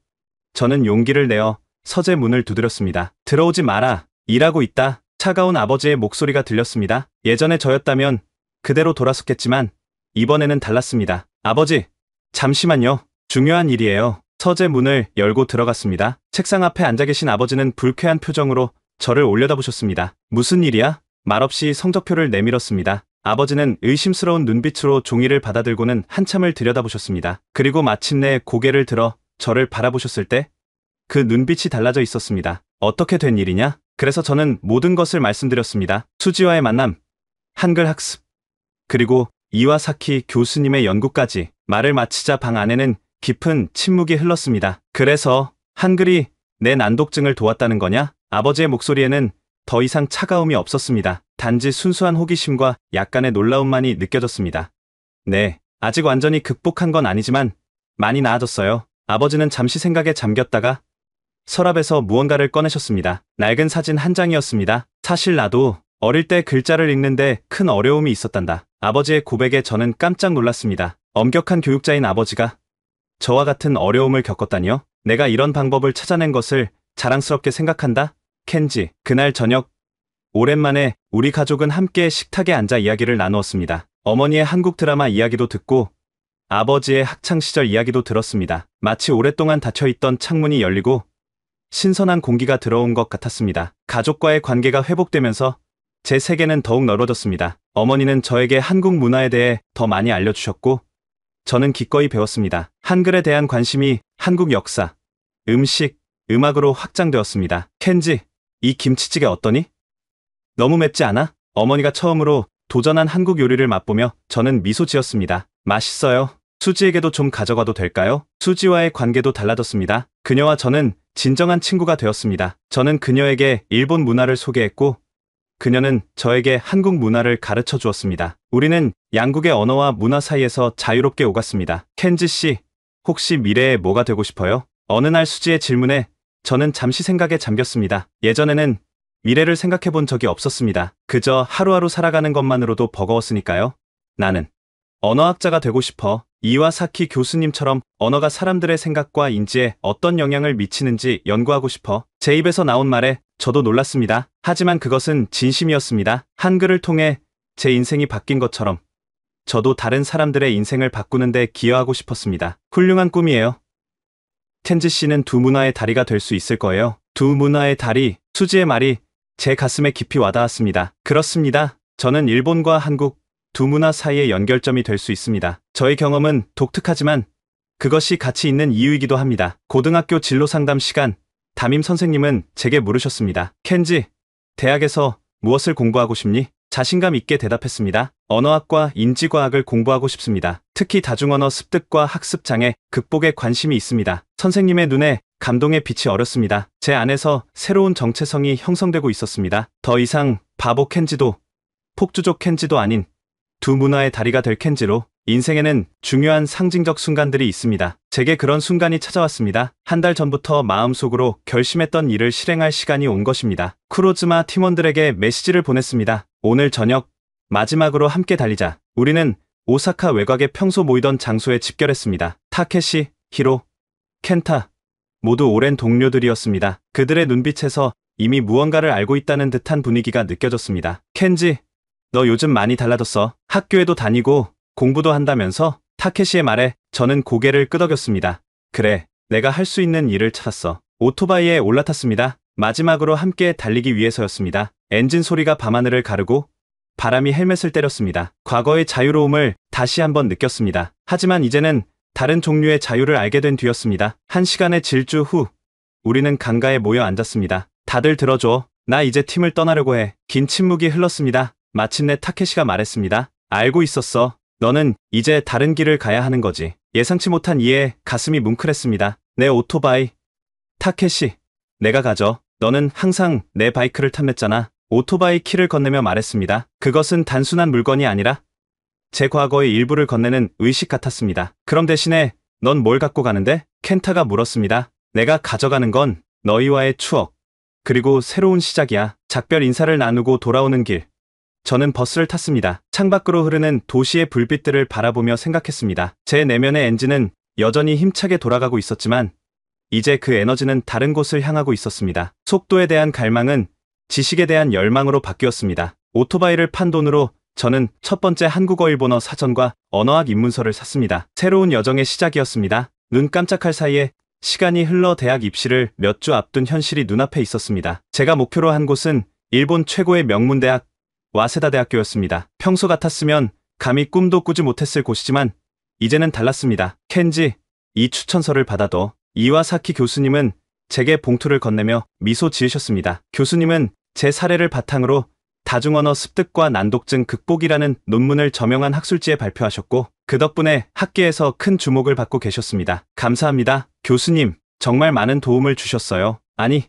저는 용기를 내어 서재 문을 두드렸습니다. 들어오지 마라. 일하고 있다. 차가운 아버지의 목소리가 들렸습니다. 예전에 저였다면 그대로 돌아섰겠지만 이번에는 달랐습니다. 아버지, 잠시만요. 중요한 일이에요. 서재 문을 열고 들어갔습니다. 책상 앞에 앉아 계신 아버지는 불쾌한 표정으로 저를 올려다보셨습니다. 무슨 일이야? 말없이 성적표를 내밀었습니다. 아버지는 의심스러운 눈빛으로 종이를 받아들고는 한참을 들여다보셨습니다. 그리고 마침내 고개를 들어 저를 바라보셨을 때 그 눈빛이 달라져 있었습니다. 어떻게 된 일이냐? 그래서 저는 모든 것을 말씀드렸습니다. 수지와의 만남, 한글 학습, 그리고 이와사키 교수님의 연구까지. 말을 마치자 방 안에는 깊은 침묵이 흘렀습니다. 그래서 한글이 내 난독증을 도왔다는 거냐? 아버지의 목소리에는 더 이상 차가움이 없었습니다. 단지 순수한 호기심과 약간의 놀라움만이 느껴졌습니다. 네, 아직 완전히 극복한 건 아니지만 많이 나아졌어요. 아버지는 잠시 생각에 잠겼다가 서랍에서 무언가를 꺼내셨습니다. 낡은 사진 한 장이었습니다. 사실 나도 어릴 때 글자를 읽는데 큰 어려움이 있었단다. 아버지의 고백에 저는 깜짝 놀랐습니다. 엄격한 교육자인 아버지가 저와 같은 어려움을 겪었다니요? 내가 이런 방법을 찾아낸 것을 자랑스럽게 생각한다. 켄지, 그날 저녁 오랜만에 우리 가족은 함께 식탁에 앉아 이야기를 나누었습니다. 어머니의 한국 드라마 이야기도 듣고 아버지의 학창시절 이야기도 들었습니다. 마치 오랫동안 닫혀있던 창문이 열리고 신선한 공기가 들어온 것 같았습니다. 가족과의 관계가 회복되면서 제 세계는 더욱 넓어졌습니다. 어머니는 저에게 한국 문화에 대해 더 많이 알려주셨고 저는 기꺼이 배웠습니다. 한글에 대한 관심이 한국 역사, 음식, 음악으로 확장되었습니다. 켄지, 이 김치찌개 어떠니? 너무 맵지 않아? 어머니가 처음으로 도전한 한국 요리를 맛보며 저는 미소 지었습니다. 맛있어요. 수지에게도 좀 가져가도 될까요? 수지와의 관계도 달라졌습니다. 그녀와 저는 진정한 친구가 되었습니다. 저는 그녀에게 일본 문화를 소개했고 그녀는 저에게 한국 문화를 가르쳐 주었습니다. 우리는 양국의 언어와 문화 사이에서 자유롭게 오갔습니다. 켄지 씨, 혹시 미래에 뭐가 되고 싶어요? 어느 날 수지의 질문에 저는 잠시 생각에 잠겼습니다. 예전에는 미래를 생각해 본 적이 없었습니다. 그저 하루하루 살아가는 것만으로도 버거웠으니까요. 나는 언어학자가 되고 싶어. 이와사키 교수님처럼 언어가 사람들의 생각과 인지에 어떤 영향을 미치는지 연구하고 싶어. 제 입에서 나온 말에 저도 놀랐습니다. 하지만 그것은 진심이었습니다. 한글을 통해 제 인생이 바뀐 것처럼 저도 다른 사람들의 인생을 바꾸는데 기여하고 싶었습니다. 훌륭한 꿈이에요. 켄지 씨는 두 문화의 다리가 될 수 있을 거예요. 두 문화의 다리, 수지의 말이 제 가슴에 깊이 와닿았습니다. 그렇습니다. 저는 일본과 한국 두 문화 사이의 연결점이 될 수 있습니다. 저의 경험은 독특하지만 그것이 가치 있는 이유이기도 합니다. 고등학교 진로 상담 시간, 담임 선생님은 제게 물으셨습니다. 켄지, 대학에서 무엇을 공부하고 싶니? 자신감 있게 대답했습니다. 언어학과 인지과학을 공부하고 싶습니다. 특히 다중언어 습득과 학습장애 극복에 관심이 있습니다. 선생님의 눈에 감동의 빛이 어렸습니다. 제 안에서 새로운 정체성이 형성되고 있었습니다. 더 이상 바보 켄지도 폭주족 켄지도 아닌 두 문화의 다리가 될 켄지로 인생에는 중요한 상징적 순간들이 있습니다. 제게 그런 순간이 찾아왔습니다. 한 달 전부터 마음속으로 결심했던 일을 실행할 시간이 온 것입니다. 쿠로즈마 팀원들에게 메시지를 보냈습니다. 오늘 저녁 마지막으로 함께 달리자. 우리는 오사카 외곽에 평소 모이던 장소에 집결했습니다. 타케시, 히로, 켄타 모두 오랜 동료들이었습니다. 그들의 눈빛에서 이미 무언가를 알고 있다는 듯한 분위기가 느껴졌습니다. 켄지, 너 요즘 많이 달라졌어. 학교에도 다니고 공부도 한다면서? 타케시의 말에 저는 고개를 끄덕였습니다. 그래, 내가 할 수 있는 일을 찾았어. 오토바이에 올라탔습니다. 마지막으로 함께 달리기 위해서였습니다. 엔진 소리가 밤하늘을 가르고 바람이 헬멧을 때렸습니다. 과거의 자유로움을 다시 한번 느꼈습니다. 하지만 이제는 다른 종류의 자유를 알게 된 뒤였습니다. 1시간의 질주 후 우리는 강가에 모여 앉았습니다. 다들 들어줘. 나 이제 팀을 떠나려고 해. 긴 침묵이 흘렀습니다. 마침내 타케시가 말했습니다. 알고 있었어. 너는 이제 다른 길을 가야 하는 거지. 예상치 못한 이에 가슴이 뭉클했습니다. 내 오토바이. 타케시, 내가 가져. 너는 항상 내 바이크를 탐냈잖아. 오토바이 키를 건네며 말했습니다. 그것은 단순한 물건이 아니라 제 과거의 일부를 건네는 의식 같았습니다. 그럼 대신에 넌 뭘 갖고 가는데? 켄타가 물었습니다. 내가 가져가는 건 너희와의 추억, 그리고 새로운 시작이야. 작별 인사를 나누고 돌아오는 길. 저는 버스를 탔습니다. 창밖으로 흐르는 도시의 불빛들을 바라보며 생각했습니다. 제 내면의 엔진은 여전히 힘차게 돌아가고 있었지만 이제 그 에너지는 다른 곳을 향하고 있었습니다. 속도에 대한 갈망은 지식에 대한 열망으로 바뀌었습니다. 오토바이를 판 돈으로 저는 첫 번째 한국어 일본어 사전과 언어학 입문서를 샀습니다. 새로운 여정의 시작이었습니다. 눈 깜짝할 사이에 시간이 흘러 대학 입시를 몇 주 앞둔 현실이 눈앞에 있었습니다. 제가 목표로 한 곳은 일본 최고의 명문대학 와세다 대학교였습니다. 평소 같았으면 감히 꿈도 꾸지 못했을 곳이지만 이제는 달랐습니다. 켄지, 이 추천서를 받아둬. 이와사키 교수님은 제게 봉투를 건네며 미소 지으셨습니다. 교수님은 제 사례를 바탕으로 다중언어 습득과 난독증 극복이라는 논문을 저명한 학술지에 발표하셨고 그 덕분에 학계에서 큰 주목을 받고 계셨습니다. 감사합니다. 교수님, 정말 많은 도움을 주셨어요. 아니,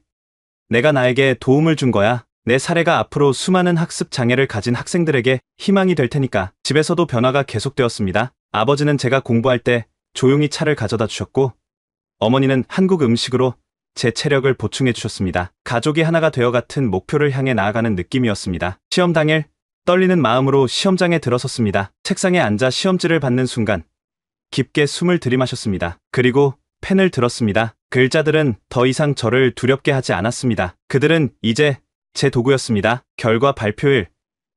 내가 나에게 도움을 준 거야. 내 사례가 앞으로 수많은 학습 장애를 가진 학생들에게 희망이 될 테니까. 집에서도 변화가 계속되었습니다. 아버지는 제가 공부할 때 조용히 차를 가져다 주셨고 어머니는 한국 음식으로 제 체력을 보충해 주셨습니다. 가족이 하나가 되어 같은 목표를 향해 나아가는 느낌이었습니다. 시험 당일 떨리는 마음으로 시험장에 들어섰습니다. 책상에 앉아 시험지를 받는 순간 깊게 숨을 들이마셨습니다. 그리고 펜을 들었습니다. 글자들은 더 이상 저를 두렵게 하지 않았습니다. 그들은 이제 제 도구였습니다. 결과 발표일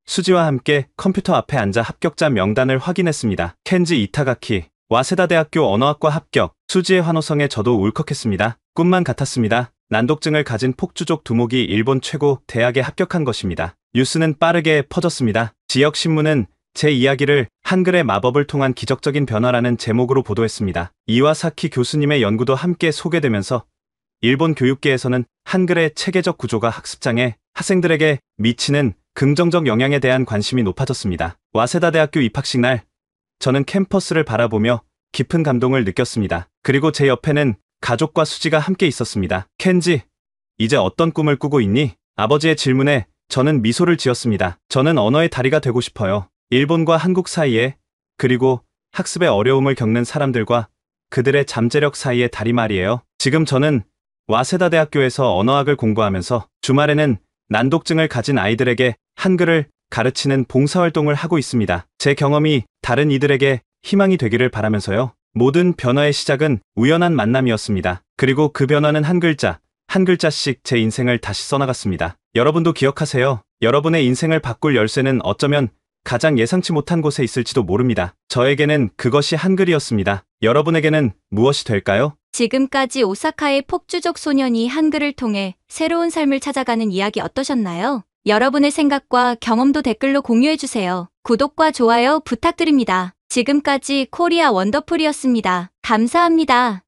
수지와 함께 컴퓨터 앞에 앉아 합격자 명단을 확인했습니다. 켄지 이타가키, 와세다 대학교 언어학과 합격. 수지의 환호성에 저도 울컥했습니다. 꿈만 같았습니다. 난독증을 가진 폭주족 두목이 일본 최고 대학에 합격한 것입니다. 뉴스는 빠르게 퍼졌습니다. 지역 신문은 제 이야기를 한글의 마법을 통한 기적적인 변화라는 제목으로 보도했습니다. 이와사키 교수님의 연구도 함께 소개되면서 일본 교육계에서는 한글의 체계적 구조가 학습장애 학생들에게 미치는 긍정적 영향에 대한 관심이 높아졌습니다. 와세다 대학교 입학식 날 저는 캠퍼스를 바라보며 깊은 감동을 느꼈습니다. 그리고 제 옆에는 가족과 수지가 함께 있었습니다. 켄지, 이제 어떤 꿈을 꾸고 있니? 아버지의 질문에 저는 미소를 지었습니다. 저는 언어의 다리가 되고 싶어요. 일본과 한국 사이에, 그리고 학습의 어려움을 겪는 사람들과 그들의 잠재력 사이의 다리 말이에요. 지금 저는 와세다 대학교에서 언어학을 공부하면서 주말에는 난독증을 가진 아이들에게 한글을 가르치는 봉사활동을 하고 있습니다. 제 경험이 다른 이들에게 희망이 되기를 바라면서요. 모든 변화의 시작은 우연한 만남이었습니다. 그리고 그 변화는 한 글자씩 제 인생을 다시 써나갔습니다. 여러분도 기억하세요. 여러분의 인생을 바꿀 열쇠는 어쩌면 가장 예상치 못한 곳에 있을지도 모릅니다. 저에게는 그것이 한글이었습니다. 여러분에게는 무엇이 될까요? 지금까지 오사카의 폭주족 소년이 한글을 통해 새로운 삶을 찾아가는 이야기 어떠셨나요? 여러분의 생각과 경험도 댓글로 공유해주세요. 구독과 좋아요 부탁드립니다. 지금까지 코리아 원더풀이었습니다. 감사합니다.